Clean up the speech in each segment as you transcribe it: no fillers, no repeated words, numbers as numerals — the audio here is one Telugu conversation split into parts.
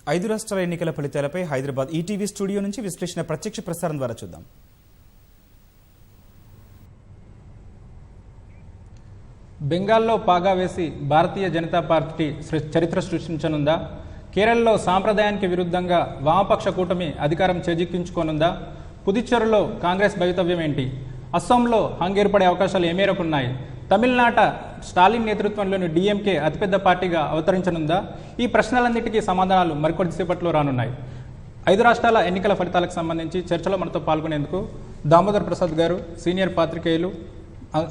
ఐదు రాష్ట్రాల ఎన్నికల ఫలితాలపై హైదరాబాద్ ఈటీవీ స్టూడియో నుంచి విశ్లేషణ ప్రత్యక్ష ప్రసారం ద్వారా చూద్దాం. బెంగాల్లో పాగా వేసి భారతీయ జనతా పార్టీ చరిత్ర సృష్టించనుందా? కేరళలో సాంప్రదాయానికి విరుద్ధంగా వామపక్ష కూటమి అధికారం చేజిక్కించుకోనుందా? పుదుచ్చేరిలో కాంగ్రెస్ భవితవ్యం ఏంటి? అస్సాంలో హంగేర్పడే అవకాశాలు ఏ మేరకు ఉన్నాయి? తమిళనాట స్టాలిన్ నేతృత్వంలోని డిఎంకే అతిపెద్ద పార్టీగా అవతరించనుందా? ఈ ప్రశ్నలన్నిటికీ సమాధానాలు మరికొద్దిసేపట్లో రానున్నాయి. ఐదు రాష్ట్రాల ఎన్నికల ఫలితాలకు సంబంధించి చర్చలో మనతో పాల్గొనేందుకు దామోదర్ ప్రసాద్ గారు సీనియర్ పాత్రికేయులు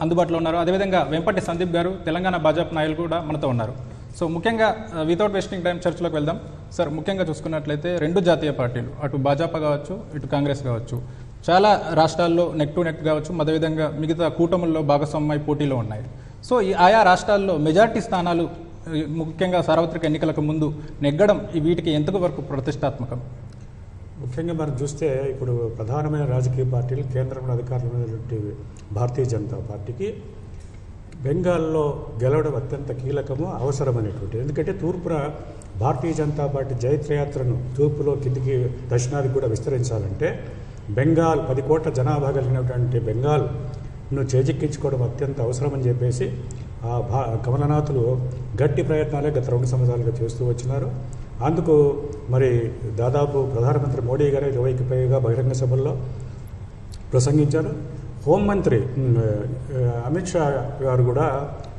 అందుబాటులో ఉన్నారు. అదేవిధంగా వెంపటి సందీప్ గారు తెలంగాణ భాజపా నాయకులు కూడా మనతో ఉన్నారు. సో ముఖ్యంగా వితౌట్ వేస్టింగ్ టైం చర్చలోకి వెళ్దాం. సార్, ముఖ్యంగా చూసుకున్నట్లయితే రెండు జాతీయ పార్టీలు, అటు భాజపా కావచ్చు ఇటు కాంగ్రెస్ కావచ్చు, చాలా రాష్ట్రాల్లో నెక్ టు నెక్ కావచ్చు, అదేవిధంగా మిగతా కూటముల్లో భాగస్వామ్య పోటీలో ఉన్నాయి. సో ఈ ఆయా రాష్ట్రాల్లో మెజార్టీ స్థానాలు ముఖ్యంగా సార్వత్రిక ఎన్నికలకు ముందు నెగ్గడం వీటికి ఎంతవరకు ప్రతిష్టాత్మకం? ముఖ్యంగా మనం చూస్తే ఇప్పుడు ప్రధానమైన రాజకీయ పార్టీలు కేంద్రంలో అధికారులైనటువంటి భారతీయ జనతా పార్టీకి బెంగాల్లో గెలవడం అత్యంత కీలకము, అవసరమైనటువంటి. ఎందుకంటే తూర్పున భారతీయ జనతా పార్టీ జైత్రయాత్రను తూర్పులో కిందికి దక్షిణానికి కూడా విస్తరించాలంటే బెంగాల్ 10 కోట్ల జనాభా కలిగినటువంటి బెంగాల్ను చేజిక్కించుకోవడం అత్యంత అవసరమని చెప్పేసి కమలనాథులు గట్టి ప్రయత్నాలే గత 2 సంవత్సరాలుగా చేస్తూ వచ్చినారు. అందుకు మరి దాదాపు ప్రధానమంత్రి మోడీ గారు 20కి పైగా బహిరంగ సభల్లో ప్రసంగించారు. హోంమంత్రి అమిత్ షా గారు కూడా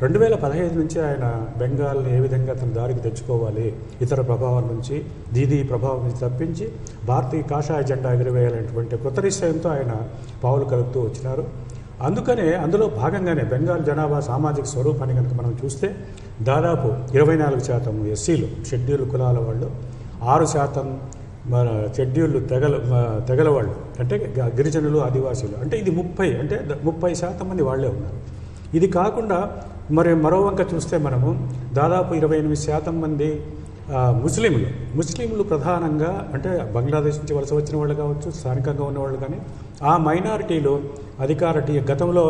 2015 నుంచి ఆయన బెంగాల్ని ఏ విధంగా తన దారికి తెచ్చుకోవాలి, ఇతర ప్రభావం నుంచి దీదీ ప్రభావం నుంచి తప్పించి భారతీయ కాషాయ జెండా ఎగురవేయాలనేటువంటి కొత్త నిశ్చయంతో ఆయన పావులు కలుపుతూ వచ్చినారు. అందుకనే అందులో భాగంగానే బెంగాల్ జనాభా సామాజిక స్వరూపాన్ని కనుక మనం చూస్తే దాదాపు 24% ఎస్సీలు, షెడ్యూల్ కులాల వాళ్ళు, 6% మన షెడ్యూల్ తెగల వాళ్ళు, అంటే గిరిజనులు, ఆదివాసీలు, అంటే ఇది 30% మంది వాళ్ళే ఉన్నారు. ఇది కాకుండా మరి మరో వంక చూస్తే మనము దాదాపు 28% మంది ముస్లింలు ప్రధానంగా, అంటే బంగ్లాదేశ్ నుంచి వలస వచ్చిన వాళ్ళు కావచ్చు, స్థానికంగా ఉన్నవాళ్ళు, కానీ ఆ మైనారిటీలు గతంలో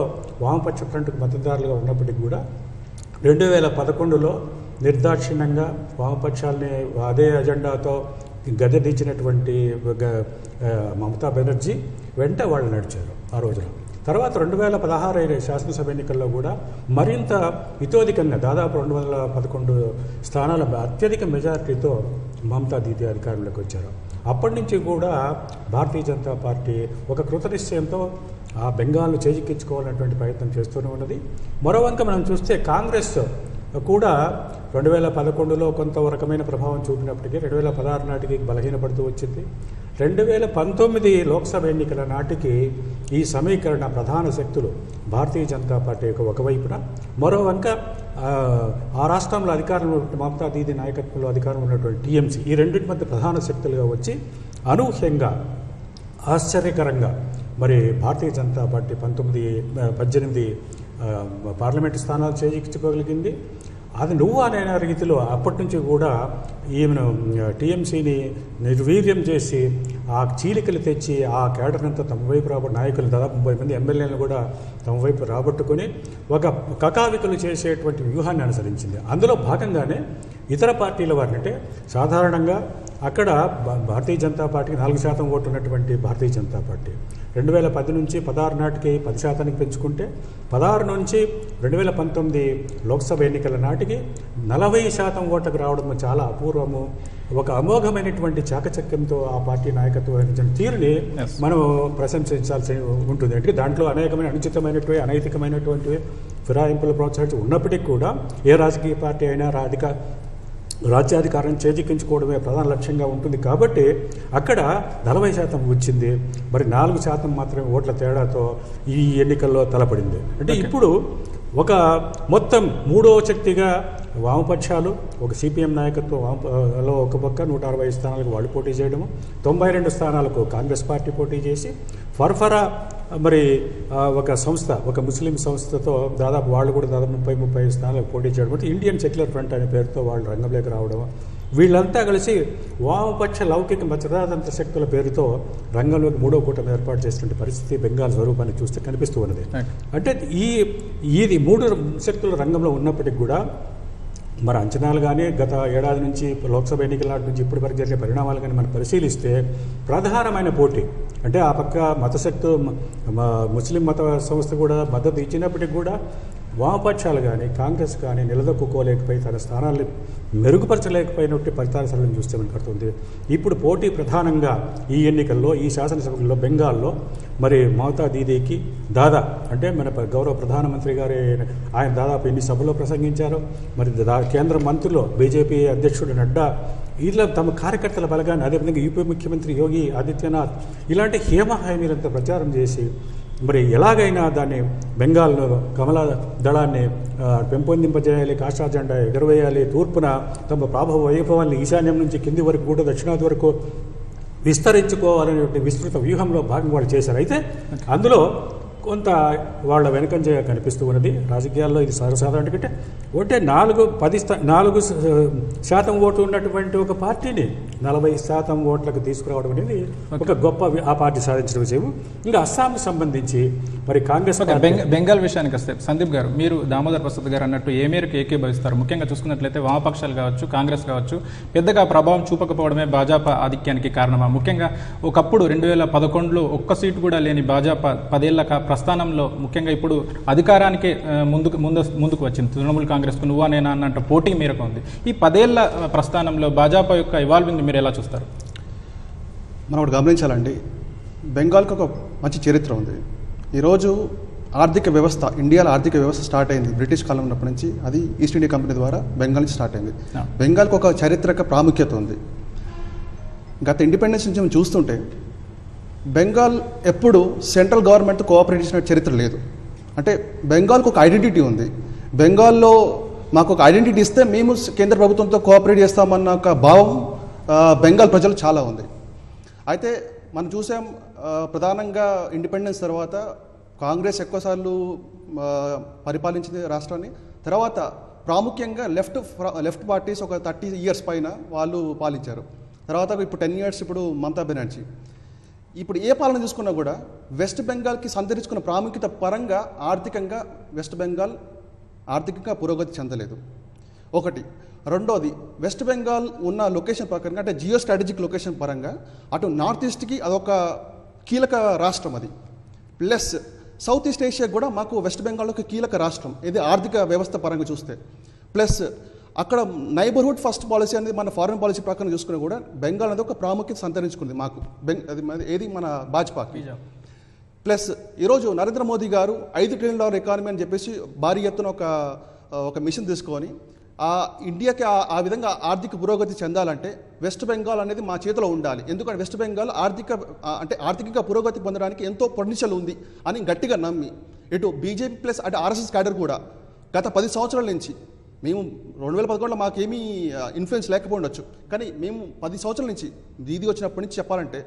వామపక్ష ఫ్రంట్కు మద్దతుదారులుగా ఉన్నప్పటికీ కూడా 2011లో నిర్దాక్షిణ్యంగా వామపక్షాలని అదే అజెండాతో గద్దెదించినటువంటి మమతా బెనర్జీ వెంట వాళ్ళు నడిచారు ఆ రోజున. తర్వాత 2016 శాసనసభ ఎన్నికల్లో కూడా మరింత ఇతోధికంగా దాదాపు 211 స్థానాల అత్యధిక మెజారిటీతో మమతా దీదీ అధికారంలోకి వచ్చారు. అప్పటి నుంచి కూడా భారతీయ జనతా పార్టీ ఒక కృతనిశ్చయంతో ఆ బెంగాల్ను చేజిక్కించుకోవాలనేటువంటి ప్రయత్నం చేస్తూనే ఉన్నది. మరో వంక మనం చూస్తే కాంగ్రెస్ కూడా 2011లో కొంత రకమైన ప్రభావం చూపినప్పటికీ 2016 నాటికి బలహీనపడుతూ వచ్చింది. 2019 లోక్సభ ఎన్నికల నాటికి ఈ సమీకరణ ప్రధాన శక్తులు భారతీయ జనతా పార్టీ ఒకవైపున, మరో వంక ఆ రాష్ట్రంలో అధికారంలో మమతా దీదీ నాయకత్వంలో అధికారంలో ఉన్నటువంటి టీఎంసీ, ఈ రెండింటి మధ్య ప్రధాన శక్తులుగా వచ్చి అనూహ్యంగా ఆశ్చర్యకరంగా మరి భారతీయ జనతా పార్టీ 18 పార్లమెంటు స్థానాలు చేజిక్కించుకోగలిగింది. అది అనే రీతిలో అప్పటి నుంచి కూడా ఈమెను టీఎంసీని నిర్వీర్యం చేసి ఆ చీలికలు తెచ్చి ఆ కేడర్నంతా తమ వైపు నాయకులు దాదాపు 30 మంది ఎమ్మెల్యేలను కూడా తమ వైపు రాబట్టుకొని ఒక కకావికలు చేసేటువంటి వ్యూహాన్ని అనుసరించింది. అందులో భాగంగానే ఇతర పార్టీల వారిని, అంటే సాధారణంగా అక్కడ భారతీయ జనతా పార్టీకి 4% ఓటు ఉన్నటువంటి భారతీయ జనతా పార్టీ 2010 నుంచి 16 నాటికి 10%కి పెంచుకుంటే 16 నుంచి 2019 లోక్సభ ఎన్నికల నాటికి 40% ఓట్లకు రావడం చాలా అపూర్వము. ఒక అమోఘమైనటువంటి చాకచక్యంతో ఆ పార్టీ నాయకత్వం వహించిన తీరుని మనం ప్రశంసించాల్సి ఉంటుంది. అంటే దాంట్లో అనేకమైన అనుచితమైనటువంటి, అనైతికమైనటువంటి ఫిరాయింపులు ప్రోత్సహించి ఉన్నప్పటికీ కూడా ఏ రాజకీయ పార్టీ అయినా రాజ్యాధికారం చేజిక్కించుకోవడమే ప్రధాన లక్ష్యంగా ఉంటుంది. కాబట్టి అక్కడ 40% వచ్చింది. మరి 4% మాత్రమే ఓట్ల తేడాతో ఈ ఎన్నికల్లో తలపడింది. అంటే ఇప్పుడు ఒక మొత్తం మూడో శక్తిగా వామపక్షాలు, ఒక సిపిఎం నాయకత్వంలో ఒక పక్క 160 స్థానాలకు వాళ్ళు పోటీ చేయడము, 92 స్థానాలకు కాంగ్రెస్ పార్టీ పోటీ చేసి, ఫర్ఫరా మరి ఒక సంస్థ, ఒక ముస్లిం సంస్థతో దాదాపు వాళ్ళు కూడా దాదాపు 30-35 స్థానాలకు పోటీ చేయడం, అంటే ఇండియన్ సెక్యులర్ ఫ్రంట్ అనే పేరుతో వాళ్ళు రంగంలోకి రావడం, వీళ్ళంతా కలిసి వామపక్ష లౌకిక ప్రజాతంత్ర శక్తుల పేరుతో రంగంలోకి మూడో కూటమి ఏర్పాటు చేసినటువంటి పరిస్థితి బెంగాల్ స్వరూపాన్ని చూస్తే కనిపిస్తూ ఉన్నది. అంటే ఇది 3 శక్తుల రంగంలో ఉన్నప్పటికీ కూడా మరి అంచనాలు కానీ గత ఏడాది నుంచి లోక్సభ ఎన్నికల నాటి నుంచి ఇప్పటి వరకు జరిగే పరిణామాలు కానీ మనం పరిశీలిస్తే ప్రధానమైన పోటీ అంటే ఆ పక్క మతశక్తు ముస్లిం మత సంస్థ కూడా మద్దతు ఇచ్చినప్పటికీ కూడా వామపక్షాలు కానీ కాంగ్రెస్ కానీ నిలదొక్కుకోలేకపోయి తన స్థానాన్ని మెరుగుపరచలేకపోయినట్టు ఫలితాలను చూస్తే మనకు అర్థమవుతుంది. ఇప్పుడు పోటీ ప్రధానంగా ఈ ఎన్నికల్లో ఈ శాసనసభల్లో బెంగాల్లో మరి మమతా దీదీకి దాదా అంటే మన గౌరవ ప్రధానమంత్రి గారి ఆయన దాదాపు ఎన్ని సభలో ప్రసంగించారో మరి కేంద్ర మంత్రులు బీజేపీ అధ్యక్షుడు నడ్డా ఇలా తమ కార్యకర్తల బలగాన్ని అదేవిధంగా యూపీ ముఖ్యమంత్రి యోగి ఆదిత్యనాథ్ ఇలాంటి హేమహాయనీలంతా ప్రచారం చేసి మరి ఎలాగైనా దాన్ని బెంగాల్లో కమల దళాన్ని పెంపొందింపజేయాలి, కాషా జెండా ఎగరవేయాలి, తూర్పున తమ ప్రాభవ వైభవాన్ని ఈశాన్యం నుంచి కింది వరకు కూడా దక్షిణాది వరకు విస్తరించుకోవాలనే విస్తృత వ్యూహంలో భాగంగా వాళ్ళు చేశారు. అయితే అందులో కొంత వాళ్ళ వెనకంజ కనిపిస్తూ ఉన్నది. రాజకీయాల్లో ఇది సర్వసాధారణ కంటే ఒకటే 4% ఓటు ఉన్నటువంటి ఒక పార్టీని 40% ఓట్లకు తీసుకురావడం అనేది ఒక గొప్ప ఆ పార్టీ సాధించిన విషయం. ఇంకా అస్సాంకు సంబంధించి మరి కాంగ్రెస్ బెంగాల్ విషయానికి వస్తే సందీప్ గారు, మీరు దామోదర్ ప్రసాద్ గారు అన్నట్టు ఏ మేరకు ఏకీభవిస్తారు? ముఖ్యంగా చూసుకున్నట్లయితే వామపక్షాలు కావచ్చు, కాంగ్రెస్ కావచ్చు, పెద్దగా ప్రభావం చూపకపోవడమే భాజపా ఆధిక్యానికి కారణమా? ముఖ్యంగా ఒకప్పుడు 2011లో ఒక్క సీటు కూడా లేని భాజపా 10 ఏళ్ల ప్రస్థానంలో ముఖ్యంగా ఇప్పుడు అధికారానికే ముందుకు వచ్చింది. తృణమూల్ కాంగ్రెస్కు నువ్వా నేనా అన్నట్టు పోటీ మేరకు ఉంది. ఈ 10 ఏళ్ల ప్రస్థానంలో భాజపా యొక్క ఇవాల్వింగ్ మీరు ఎలా చూస్తారు? మనం ఒకటి గమనించాలండి, బెంగాల్కి ఒక మంచి చరిత్ర ఉంది. ఈరోజు ఆర్థిక వ్యవస్థ, ఇండియాలో ఆర్థిక వ్యవస్థ స్టార్ట్ అయింది బ్రిటిష్ కాలం ఉన్నప్పటి నుంచి. అది ఈస్ట్ ఇండియా కంపెనీ ద్వారా బెంగాల్ నుంచి స్టార్ట్ అయింది. బెంగాల్కి ఒక చారిత్రక ప్రాముఖ్యత ఉంది. గత ఇండిపెండెన్స్ నుంచి మనం చూస్తుంటే బెంగాల్ ఎప్పుడు సెంట్రల్ గవర్నమెంట్తో కోఆపరేట్ చేసిన చరిత్ర లేదు. అంటే బెంగాల్కి ఒక ఐడెంటిటీ ఉంది. బెంగాల్లో మాకు ఒక ఐడెంటిటీ ఇస్తే మేము కేంద్ర ప్రభుత్వంతో కోఆపరేట్ చేస్తామన్న ఒక భావం బెంగాల్ ప్రజలు చాలా ఉంది. అయితే మనం చూసాం, ప్రధానంగా ఇండిపెండెన్స్ తర్వాత కాంగ్రెస్ ఎక్కువసార్లు పరిపాలించింది రాష్ట్రాన్ని. తర్వాత ప్రాముఖ్యంగా లెఫ్ట్ పార్టీస్ ఒక 30 years పైన వాళ్ళు పాలించారు. తర్వాత ఇప్పుడు 10 years ఇప్పుడు మమతా బెనర్జీ. ఇప్పుడు ఏ పాలన చూసుకున్నా కూడా వెస్ట్ బెంగాల్కి సంతరించుకున్న ప్రాముఖ్యత పరంగా ఆర్థికంగా వెస్ట్ బెంగాల్ ఆర్థికంగా పురోగతి చెందలేదు. ఒకటి. రెండోది, వెస్ట్ బెంగాల్ ఉన్న లొకేషన్ ప్రకారంగా అంటే జియో స్ట్రాటజిక్ లొకేషన్ పరంగా అటు నార్త్ ఈస్ట్కి అదొక కీలక రాష్ట్రం అది. ప్లస్ సౌత్ ఈస్ట్ ఏషియా కూడా మాకు వెస్ట్ బెంగాల్ ఒక కీలక రాష్ట్రం ఇది ఆర్థిక వ్యవస్థ పరంగా చూస్తే. ప్లస్ అక్కడ నైబర్హుడ్ ఫస్ట్ పాలసీ అనేది మన ఫారెన్ పాలసీ ప్రకారం చూసుకున్నా కూడా బెంగాల్ అనేది ఒక ప్రాముఖ్యత సంతరించుకుంది మాకు, ఏది మన భాజపాకి. ప్లస్ ఈరోజు నరేంద్ర మోదీ గారు $5 trillion ఎకానమీ అని చెప్పేసి భారీ ఎత్తున ఒక మిషన్ తీసుకొని ఇండియాకి ఆ విధంగా ఆర్థిక పురోగతి చెందాలంటే వెస్ట్ బెంగాల్ అనేది మా చేతిలో ఉండాలి. ఎందుకంటే వెస్ట్ బెంగాల్ ఆర్థికంగా పురోగతి పొందడానికి ఎంతో పొటెన్షియల్ ఉంది అని గట్టిగా నమ్మి ఇటు బీజేపీ ప్లస్ అటు ఆర్ఎస్ఎస్ క్యాడర్ కూడా గత 10 సంవత్సరాల నుంచి మేము 2011లో మాకేమీ ఇన్ఫ్లుయెన్స్ లేకపోవచ్చు, కానీ మేము 10 సంవత్సరాల నుంచి దీదీ వచ్చినప్పటి నుంచి చెప్పాలంటే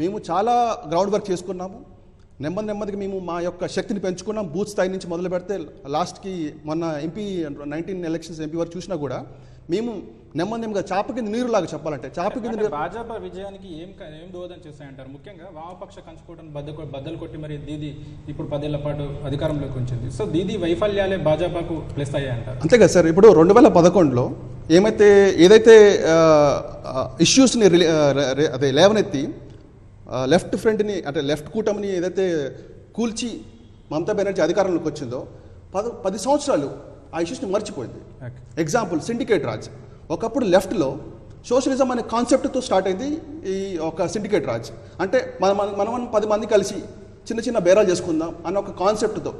మేము చాలా గ్రౌండ్ వర్క్ చేసుకున్నాము. నెమ్మదిగా మేము మా యొక్క శక్తిని పెంచుకున్నాం. బూత్ స్థాయి నుంచి మొదలు పెడితే లాస్ట్కి మొన్న ఎంపీ 19 ఎలక్షన్స్ ఎంపీ వరకు చూసినా కూడా మేము నెమ్మదిగా చాప కింద నీరులాగా చెప్పాలంటే భాజపా విజయానికి ఏం దోహదం చేస్తాయంటారు? ముఖ్యంగా వామపక్ష కంచుకోవడం బద్దలు కొట్టి మరి దీదీ ఇప్పుడు 10 ఏళ్ల పాటు అధికారంలోకి వచ్చింది. సో దీదీ వైఫల్యాలే భాజపాకు ప్లస్ అయ్యాయంటారు. అంతే కదా సార్. ఇప్పుడు 2011లో ఏదైతే ఇష్యూస్ని అదే లేవనెత్తి లెఫ్ట్ ఫ్రంట్ని అంటే లెఫ్ట్ కూటమిని ఏదైతే కూల్చి మమతా బెనర్జీ అధికారంలోకి వచ్చిందో 10 సంవత్సరాలు ఆ ఇష్యూస్ని మర్చిపోయింది. Example syndicate Raj. ఒకప్పుడు లెఫ్ట్లో సోషలిజం అనే కాన్సెప్ట్తో స్టార్ట్ అయింది ఈ ఒక సిండికేట్ రాజ్. అంటే మనం 10 మంది కలిసి చిన్న బేరాలు చేసుకుందాం అన్న ఒక కాన్సెప్ట్తో,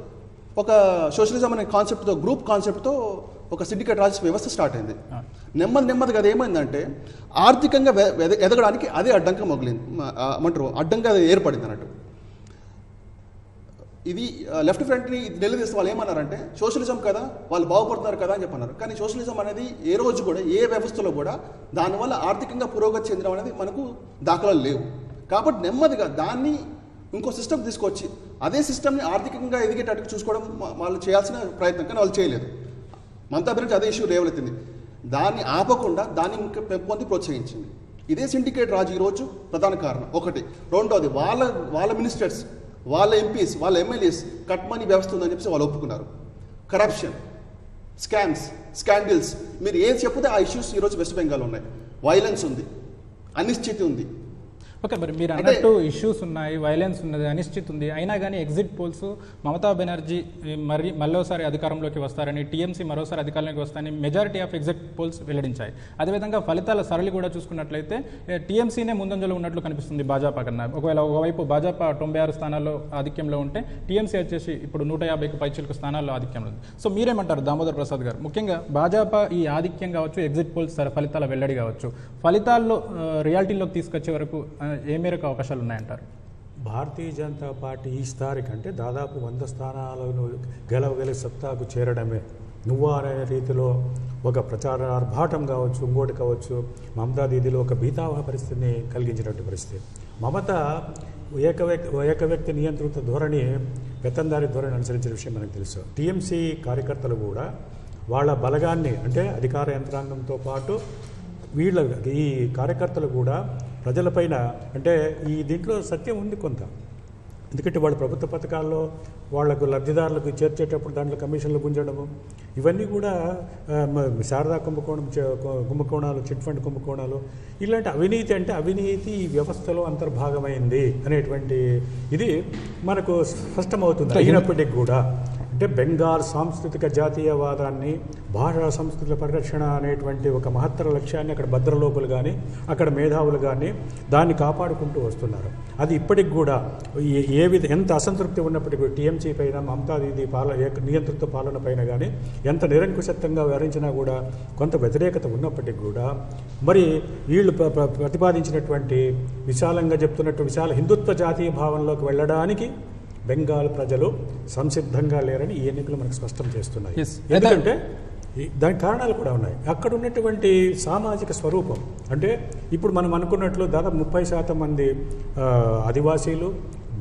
ఒక సోషలిజం అనే కాన్సెప్ట్తో, గ్రూప్ కాన్సెప్ట్తో ఒక సిండికేట్ రాజ్ వ్యవస్థ స్టార్ట్ అయింది. నెమ్మదిగా అది ఏమైందంటే ఆర్థికంగా ఎదగడానికి అదే అడ్డంగా అడ్డంగా అది ఏర్పడింది అన్నట్టు. ఇది లెఫ్ట్ ఫ్రంట్ని నిలదీస్తే వాళ్ళు ఏమన్నారంటే సోషలిజం కదా, వాళ్ళు బాగుపడుతున్నారు కదా అని చెప్పన్నారు. కానీ సోషలిజం అనేది ఏ రోజు కూడా ఏ వ్యవస్థలో కూడా దానివల్ల ఆర్థికంగా పురోగతి చెందడం అనేది మనకు దాఖలాలు లేవు. కాబట్టి నెమ్మదిగా దాన్ని ఇంకో సిస్టమ్ తీసుకొచ్చి అదే సిస్టమ్ని ఆర్థికంగా ఎదిగేటట్టు చూసుకోవడం వాళ్ళు చేయాల్సిన ప్రయత్నం, కానీ వాళ్ళు చేయలేదు. మమతా బెనర్జీ అదే ఇష్యూ లేవలెత్తింది. దాన్ని ఆపకుండా దాన్ని ఇంకా పెంపొంది ప్రోత్సహించింది. ఇదే సిండికేట్ రాజు ఈరోజు ప్రధాన కారణం. ఒకటి. రెండోది, వాళ్ళ మినిస్టర్స్, వాళ్ళ ఎంపీస్, వాళ్ళ ఎమ్మెల్యేస్ కట్ మనీ వ్యవస్థ ఉందని చెప్పేసి వాళ్ళు ఒప్పుకున్నారు. కరప్షన్, స్కామ్స్, స్కాండిల్స్, మీరు ఏం చెప్తే ఆ ఇష్యూస్ ఈరోజు వెస్ట్ బెంగాల్ ఉన్నాయి. వైలెన్స్ ఉంది, అనిశ్చితి ఉంది. ఓకే, మరి మీరు అన్నట్టు ఇష్యూస్ ఉన్నాయి, వైలెన్స్ ఉన్నది, అనిశ్చితి ఉంది. అయినా కానీ ఎగ్జిట్ పోల్స్ మమతా బెనర్జీ మరోసారి అధికారంలోకి వస్తారని, టీఎంసీ మరోసారి అధికారంలోకి వస్తారని మెజారిటీ ఆఫ్ ఎగ్జిట్ పోల్స్ వెల్లడించాయి. అదేవిధంగా ఫలితాల సరళి కూడా చూసుకున్నట్లయితే టీఎంసీనే ముందంజలో ఉన్నట్లు కనిపిస్తుంది భాజపా కన్నా. ఒకవేళ ఒకవైపు భాజపా 96 స్థానాల్లో ఆధిక్యంలో ఉంటే టీఎంసీ వచ్చేసి ఇప్పుడు 150కి పైచిలకు స్థానాల్లో ఆధిక్యంలో ఉంది. సో మీరేమంటారు దామోదర్ ప్రసాద్ గారు? ముఖ్యంగా భాజపా ఈ ఆధిక్యం కావచ్చు, ఎగ్జిట్ పోల్స్ ఫలితాల వెల్లడి కావచ్చు, ఫలితాల్లో రియాలిటీలోకి తీసుకొచ్చే వరకు ఏ మేరకు అవకాశాలు ఉన్నాయంటారు? భారతీయ జనతా పార్టీ ఈ స్థాయి కంటే దాదాపు 100 స్థానాలను గెలవగలిగే సత్తాకు చేరడమే నువ్వు అనే రీతిలో ఒక ప్రచార ఆర్భాటం కావచ్చు, ఇంకోటి కావచ్చు, మమతా దీదిలో ఒక భీతావహ పరిస్థితిని కలిగించినట్టు పరిస్థితి. మమత ఏక వ్యక్తి నియంత్రిత ధోరణి, పెత్తందారి ధోరణి అనుసరించిన విషయం మనకు తెలుసు. టీఎంసీ కార్యకర్తలు కూడా వాళ్ళ బలగాన్ని, అంటే అధికార యంత్రాంగంతో పాటు ఈ కార్యకర్తలు కూడా ప్రజలపైన, అంటే ఈ దీంట్లో సత్యం ఉంది కొంత. ఎందుకంటే వాళ్ళు ప్రభుత్వ పథకాల్లో వాళ్లకు లబ్ధిదారులకు చేర్చేటప్పుడు దాంట్లో కమిషన్లు గుంజడము, ఇవన్నీ కూడా శారదా కుంభకోణాలు, చిట్ ఫండ్ కుంభకోణాలు, ఇలాంటి అవినీతి, అంటే అవినీతి ఈ వ్యవస్థలో అంతర్భాగమైంది అనేటువంటి ఇది మనకు స్పష్టమవుతుంది. అయినప్పటికీ కూడా అంటే బెంగాల్ సాంస్కృతిక జాతీయవాదాన్ని, భాషా సంస్కృతుల పరిరక్షణ అనేటువంటి ఒక మహత్తర లక్ష్యాన్ని అక్కడ భద్రలోకులు కానీ, అక్కడ మేధావులు కానీ దాన్ని కాపాడుకుంటూ వస్తున్నారు. అది ఇప్పటికి కూడా ఎంత అసంతృప్తి ఉన్నప్పటికీ టీఎంసీ పైన, మమతా దీది నియంతృత్వ పాలన పైన కానీ ఎంత నిరంకుశత్వంగా వ్యవహరించినా కూడా కొంత వ్యతిరేకత ఉన్నప్పటికీ కూడా మరి వీళ్ళు ప్రతిపాదించినటువంటి విశాలంగా చెప్తున్నట్టు విశాల హిందుత్వ జాతీయ భావంలోకి వెళ్ళడానికి బెంగాల్ ప్రజలు సంసిద్ధంగా లేరని ఈ ఎన్నికలు మనకు స్పష్టం చేస్తున్నాయి. ఎందుకంటే దానికి కారణాలు కూడా ఉన్నాయి. అక్కడ ఉన్నటువంటి సామాజిక స్వరూపం, అంటే ఇప్పుడు మనం అనుకున్నట్లు దాదాపు 30% మంది ఆదివాసీలు,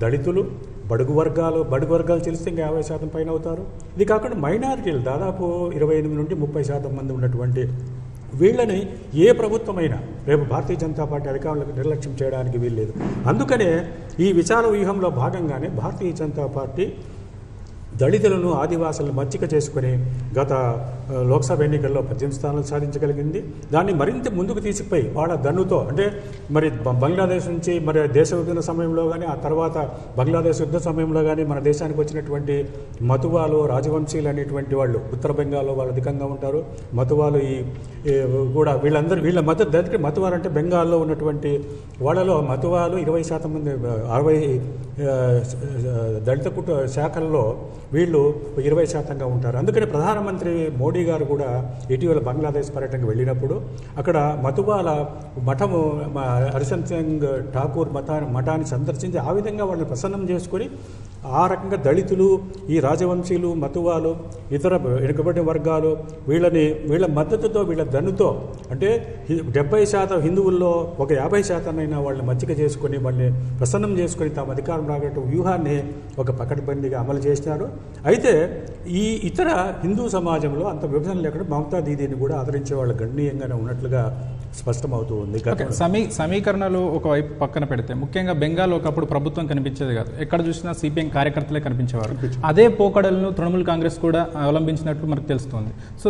దళితులు, బడుగు వర్గాలు తెలిస్తే ఇంకా 50% పైన అవుతారు. ఇది కాకుండా మైనారిటీలు దాదాపు 28 నుండి 30% మంది ఉన్నటువంటి వీళ్ళని ఏ ప్రభుత్వమైనా రేపు భారతీయ జనతా పార్టీ అధికారులకు నిర్లక్ష్యం చేయడానికి వీల్లేదు. అందుకనే ఈ విచార వ్యూహంలో భాగంగానే భారతీయ జనతా పార్టీ దళితులను, ఆదివాసులను మచ్చిక చేసుకుని గత లోక్సభ ఎన్నికల్లో 18 స్థానాలు సాధించగలిగింది. దాన్ని మరింత ముందుకు తీసుకుపోయి వాళ్ళ దన్నుతో, అంటే మరి బంగ్లాదేశ్ నుంచి మరి దేశ విభజన సమయంలో కానీ, ఆ తర్వాత బంగ్లాదేశ్ యుద్ధ సమయంలో కానీ మన దేశానికి వచ్చినటువంటి మతువాలు, రాజవంశీలు అనేటువంటి వాళ్ళు ఉత్తర బెంగాల్లో వాళ్ళు అధికంగా ఉంటారు. మతువాలు కూడా వీళ్ళ మతువాలు అంటే బెంగాల్లో ఉన్నటువంటి వాళ్ళలో మతువాలు 20% మంది, 60 దళిత శాఖల్లో వీళ్ళు 20%గా ఉంటారు. అందుకని ప్రధానమంత్రి మోడీ గారు కూడా ఇటీవల బంగ్లాదేశ్ పర్యటనకు వెళ్ళినప్పుడు అక్కడ మతువాల మఠము హరిశంత్ సింగ్ ఠాకూర్ మఠాన్ని సందర్శించి ఆ విధంగా వాళ్ళని ప్రసన్నం చేసుకొని ఆ రకంగా దళితులు, ఈ రాజవంశీలు, మతువాలు, ఇతర వెనుకబడిన వర్గాలు వీళ్ళ మద్దతుతో, వీళ్ళ దన్నుతో, అంటే 70% హిందువుల్లో ఒక 50% అయినా వాళ్ళని మచ్చిక చేసుకొని వాళ్ళని ప్రసన్నం చేసుకొని తాము అధికారం రాగట్టు వ్యూహాన్ని ఒక పకడ్బందీగా అమలు చేసినారు. అయితే ఈ ఇతర హిందూ సమాజంలో అంత విభజన లేకుండా మమతా దీదీని కూడా ఆదరించే వాళ్ళు గణనీయంగానే ఉన్నట్లుగా స్పష్టమవుతూ ఉంది. సమీకరణలు ఒకవైపు పక్కన పెడితే ముఖ్యంగా బెంగాల్ ఒకప్పుడు ప్రభుత్వం కనిపించేది కాదు, ఎక్కడ చూసినా సిపిఎం కార్యకర్తలే కనిపించేవారు. అదే పోకడలను తృణమూల్ కాంగ్రెస్ కూడా అవలంబించినట్లు మనకు తెలుస్తుంది. సో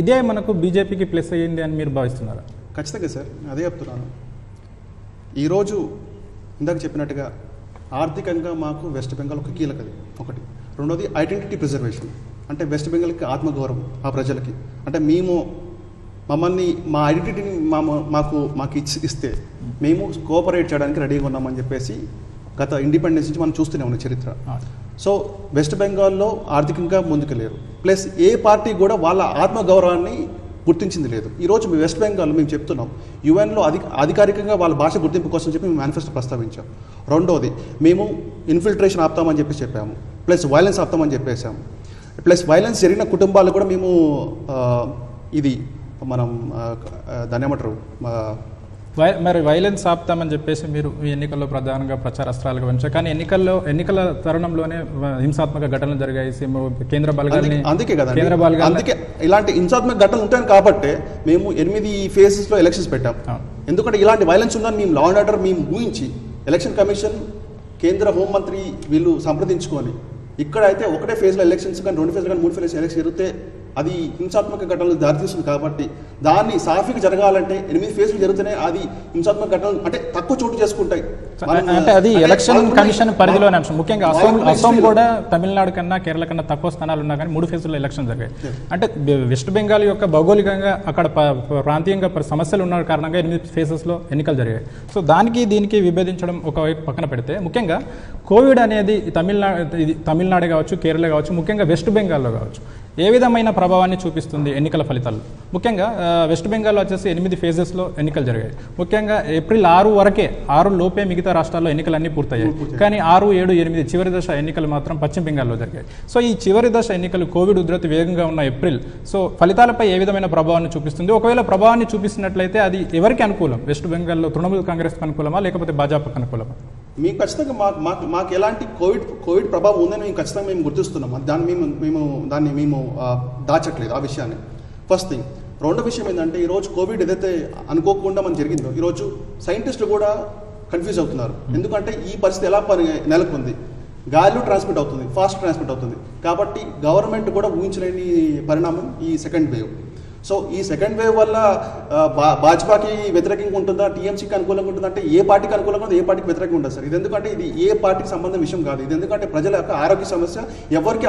ఇదే మనకు బీజేపీకి ప్లస్ అయ్యింది అని మీరు భావిస్తున్నారా? ఖచ్చితంగా సార్, అదే చెప్తున్నాను. ఈరోజు ఇందాక చెప్పినట్టుగా ఆర్థికంగా మాకు వెస్ట్ బెంగాల్ ఒక కీలకది ఒకటి. రెండోది ఐడెంటిటీ ప్రిజర్వేషన్, అంటే వెస్ట్ బెంగాల్కి ఆత్మగౌరవం ఆ ప్రజలకి. అంటే మమ్మల్ని మా ఐడెంటిటీని మాకు ఇస్తే మేము కోఆపరేట్ చేయడానికి రెడీగా ఉన్నామని చెప్పేసి గత ఇండిపెండెన్స్ నుంచి మనం చూస్తూనే ఉన్న చరిత్ర. సో వెస్ట్ బెంగాల్లో ఆర్థికంగా ముందుకెళ్ళారు. ప్లస్ ఏ పార్టీ కూడా వాళ్ళ ఆత్మగౌరవాన్ని గుర్తించింది లేదు. ఈరోజు మీ వెస్ట్ బెంగాల్లో మేము చెప్తున్నాం, యుఎన్లో అధికారికంగా వాళ్ళ భాష గుర్తింపు కోసం చెప్పి మేము మేనిఫెస్టో ప్రస్తావించాం. రెండోది మేము ఇన్ఫిల్ట్రేషన్ ఆపుతామని చెప్పి చెప్పాము, ప్లస్ వైలెన్స్ ఆపుతామని చెప్పేసాము. ప్లస్ వైలెన్స్ జరిగిన కుటుంబాలు కూడా మేము ఇది మనం దాన్ని ఏమంటారు, మరి వైలెన్స్ ఆపుతామని చెప్పేసి మీరు ఈ ఎన్నికల్లో ప్రధానంగా ప్రచారాస్త్రాలుగా ఉంచారు. కానీ ఎన్నికల తరుణంలోనే హింసాత్మక ఘటనలు జరిగాయి. కేంద్ర బలగాల్ని అందుకే ఇలాంటి హింసాత్మక ఘటనలు ఉంటాయి కాబట్టి మేము 8 ఫేజెస్లో ఎలక్షన్స్ పెట్టాం. ఎందుకంటే ఇలాంటి వైలెన్స్ ఉందని మేము లా అండ్ ఆర్డర్ మేము ఊహించి ఎలక్షన్ కమిషన్, కేంద్ర హోంమంత్రి వీళ్ళు సంప్రదించుకొని ఇక్కడైతే ఒకటే ఫేజ్లో ఎలక్షన్స్ కానీ 2 ఫేజ్లు కానీ 3 ఫేజ్ ఎలక్షన్ జరిగితే అది హింసాత్మక ఘటనలు దారితీస్తుంది కాబట్టి దాన్ని సాఫీగా జరగాలంటే 8 ఫేజ్లు జరుగుతున్నాయి. అది హింసాత్మక ఘటనలు అంటే తక్కువ చోటు చేసుకుంటాయి. అంటే అది ఎలక్షన్ కమిషన్ పరిధిలోనే అంశం. ముఖ్యంగా అసోం కూడా తమిళనాడు కన్నా కేరళ కన్నా తక్కువ స్థానాలు ఉన్నా కానీ 3 ఫేజ్లో ఎలక్షన్ జరిగాయి. అంటే వెస్ట్ బెంగాల్ యొక్క భౌగోళికంగా అక్కడ ప్రాంతీయంగా సమస్యలు ఉన్న కారణంగా 8 ఫేజెస్లో ఎన్నికలు జరిగాయి. సో దానికి దీనికి విభేదించడం ఒకవైపు పక్కన పెడితే, ముఖ్యంగా కోవిడ్ అనేది తమిళనాడు కావచ్చు, కేరళ కావచ్చు, ముఖ్యంగా వెస్ట్ బెంగాల్లో కావచ్చు ఏ విధమైన ప్రభావాన్ని చూపిస్తుంది ఎన్నికల ఫలితాలు? ముఖ్యంగా వెస్ట్ బెంగాల్లో వచ్చేసి 8 ఫేజెస్లో ఎన్నికలు జరిగాయి. ముఖ్యంగా ఏప్రిల్ 6 వరకే, 6 లోపే మిగతా రాష్ట్రాల్లో ఎన్నికలన్నీ పూర్తయ్యాయి. కానీ 6, 7, 8 చివరి దశ ఎన్నికలు మాత్రం పశ్చిమ బెంగాల్లో జరిగాయి. సో ఈ చివరి దశ ఎన్నికలు కోవిడ్ ఉధృతి వేగంగా ఉన్న ఏప్రిల్ సో ఫలితాలపై ఏ విధమైన ప్రభావాన్ని చూపిస్తుంది? ఒకవేళ ప్రభావాన్ని చూపిస్తున్నట్లయితే అది ఎవరికి అనుకూలం? వెస్ట్ బెంగాల్లో తృణమూల్ కాంగ్రెస్కి అనుకూలమా లేకపోతే భాజపాకు అనుకూలమా? మేము ఖచ్చితంగా మాకు ఎలాంటి కోవిడ్ ప్రభావం ఉందని మేము ఖచ్చితంగా మేము గుర్తిస్తున్నాం. దాన్ని మేము దాచట్లేదు ఆ విషయాన్ని. First thing. రెండో విషయం ఏంటంటే ఈరోజు కోవిడ్ ఏదైతే అనుకోకుండా మనం జరిగిందో ఈరోజు సైంటిస్టులు కూడా కన్ఫ్యూజ్ అవుతున్నారు. ఎందుకంటే ఈ పరిస్థితి ఎలా నెలకొంది, గాలిలో ట్రాన్స్మిట్ అవుతుంది, ఫాస్ట్ ట్రాన్స్మిట్ అవుతుంది. కాబట్టి గవర్నమెంట్ కూడా ఊహించలేని పరిణామం ఈ సెకండ్ వేవ్. సో ఈ సెకండ్ వేవ్ వల్ల భాజపాకి వ్యతిరేకంగా ఉంటుందా, టీఎంసీకి అనుకూలంగా ఉంటుందా అంటే ఏ పార్టీకి అనుకూలంగా ఉంటుంది, ఏ పార్టీకి వ్యతిరేకంగా ఉంటుంది సార్. ఇది ఎందుకంటే ఇది ఏ పార్టీకి సంబంధం విషయం కాదు. ఇది ఎందుకంటే ప్రజల యొక్క ఆరోగ్య సమస్య, ఎవరికి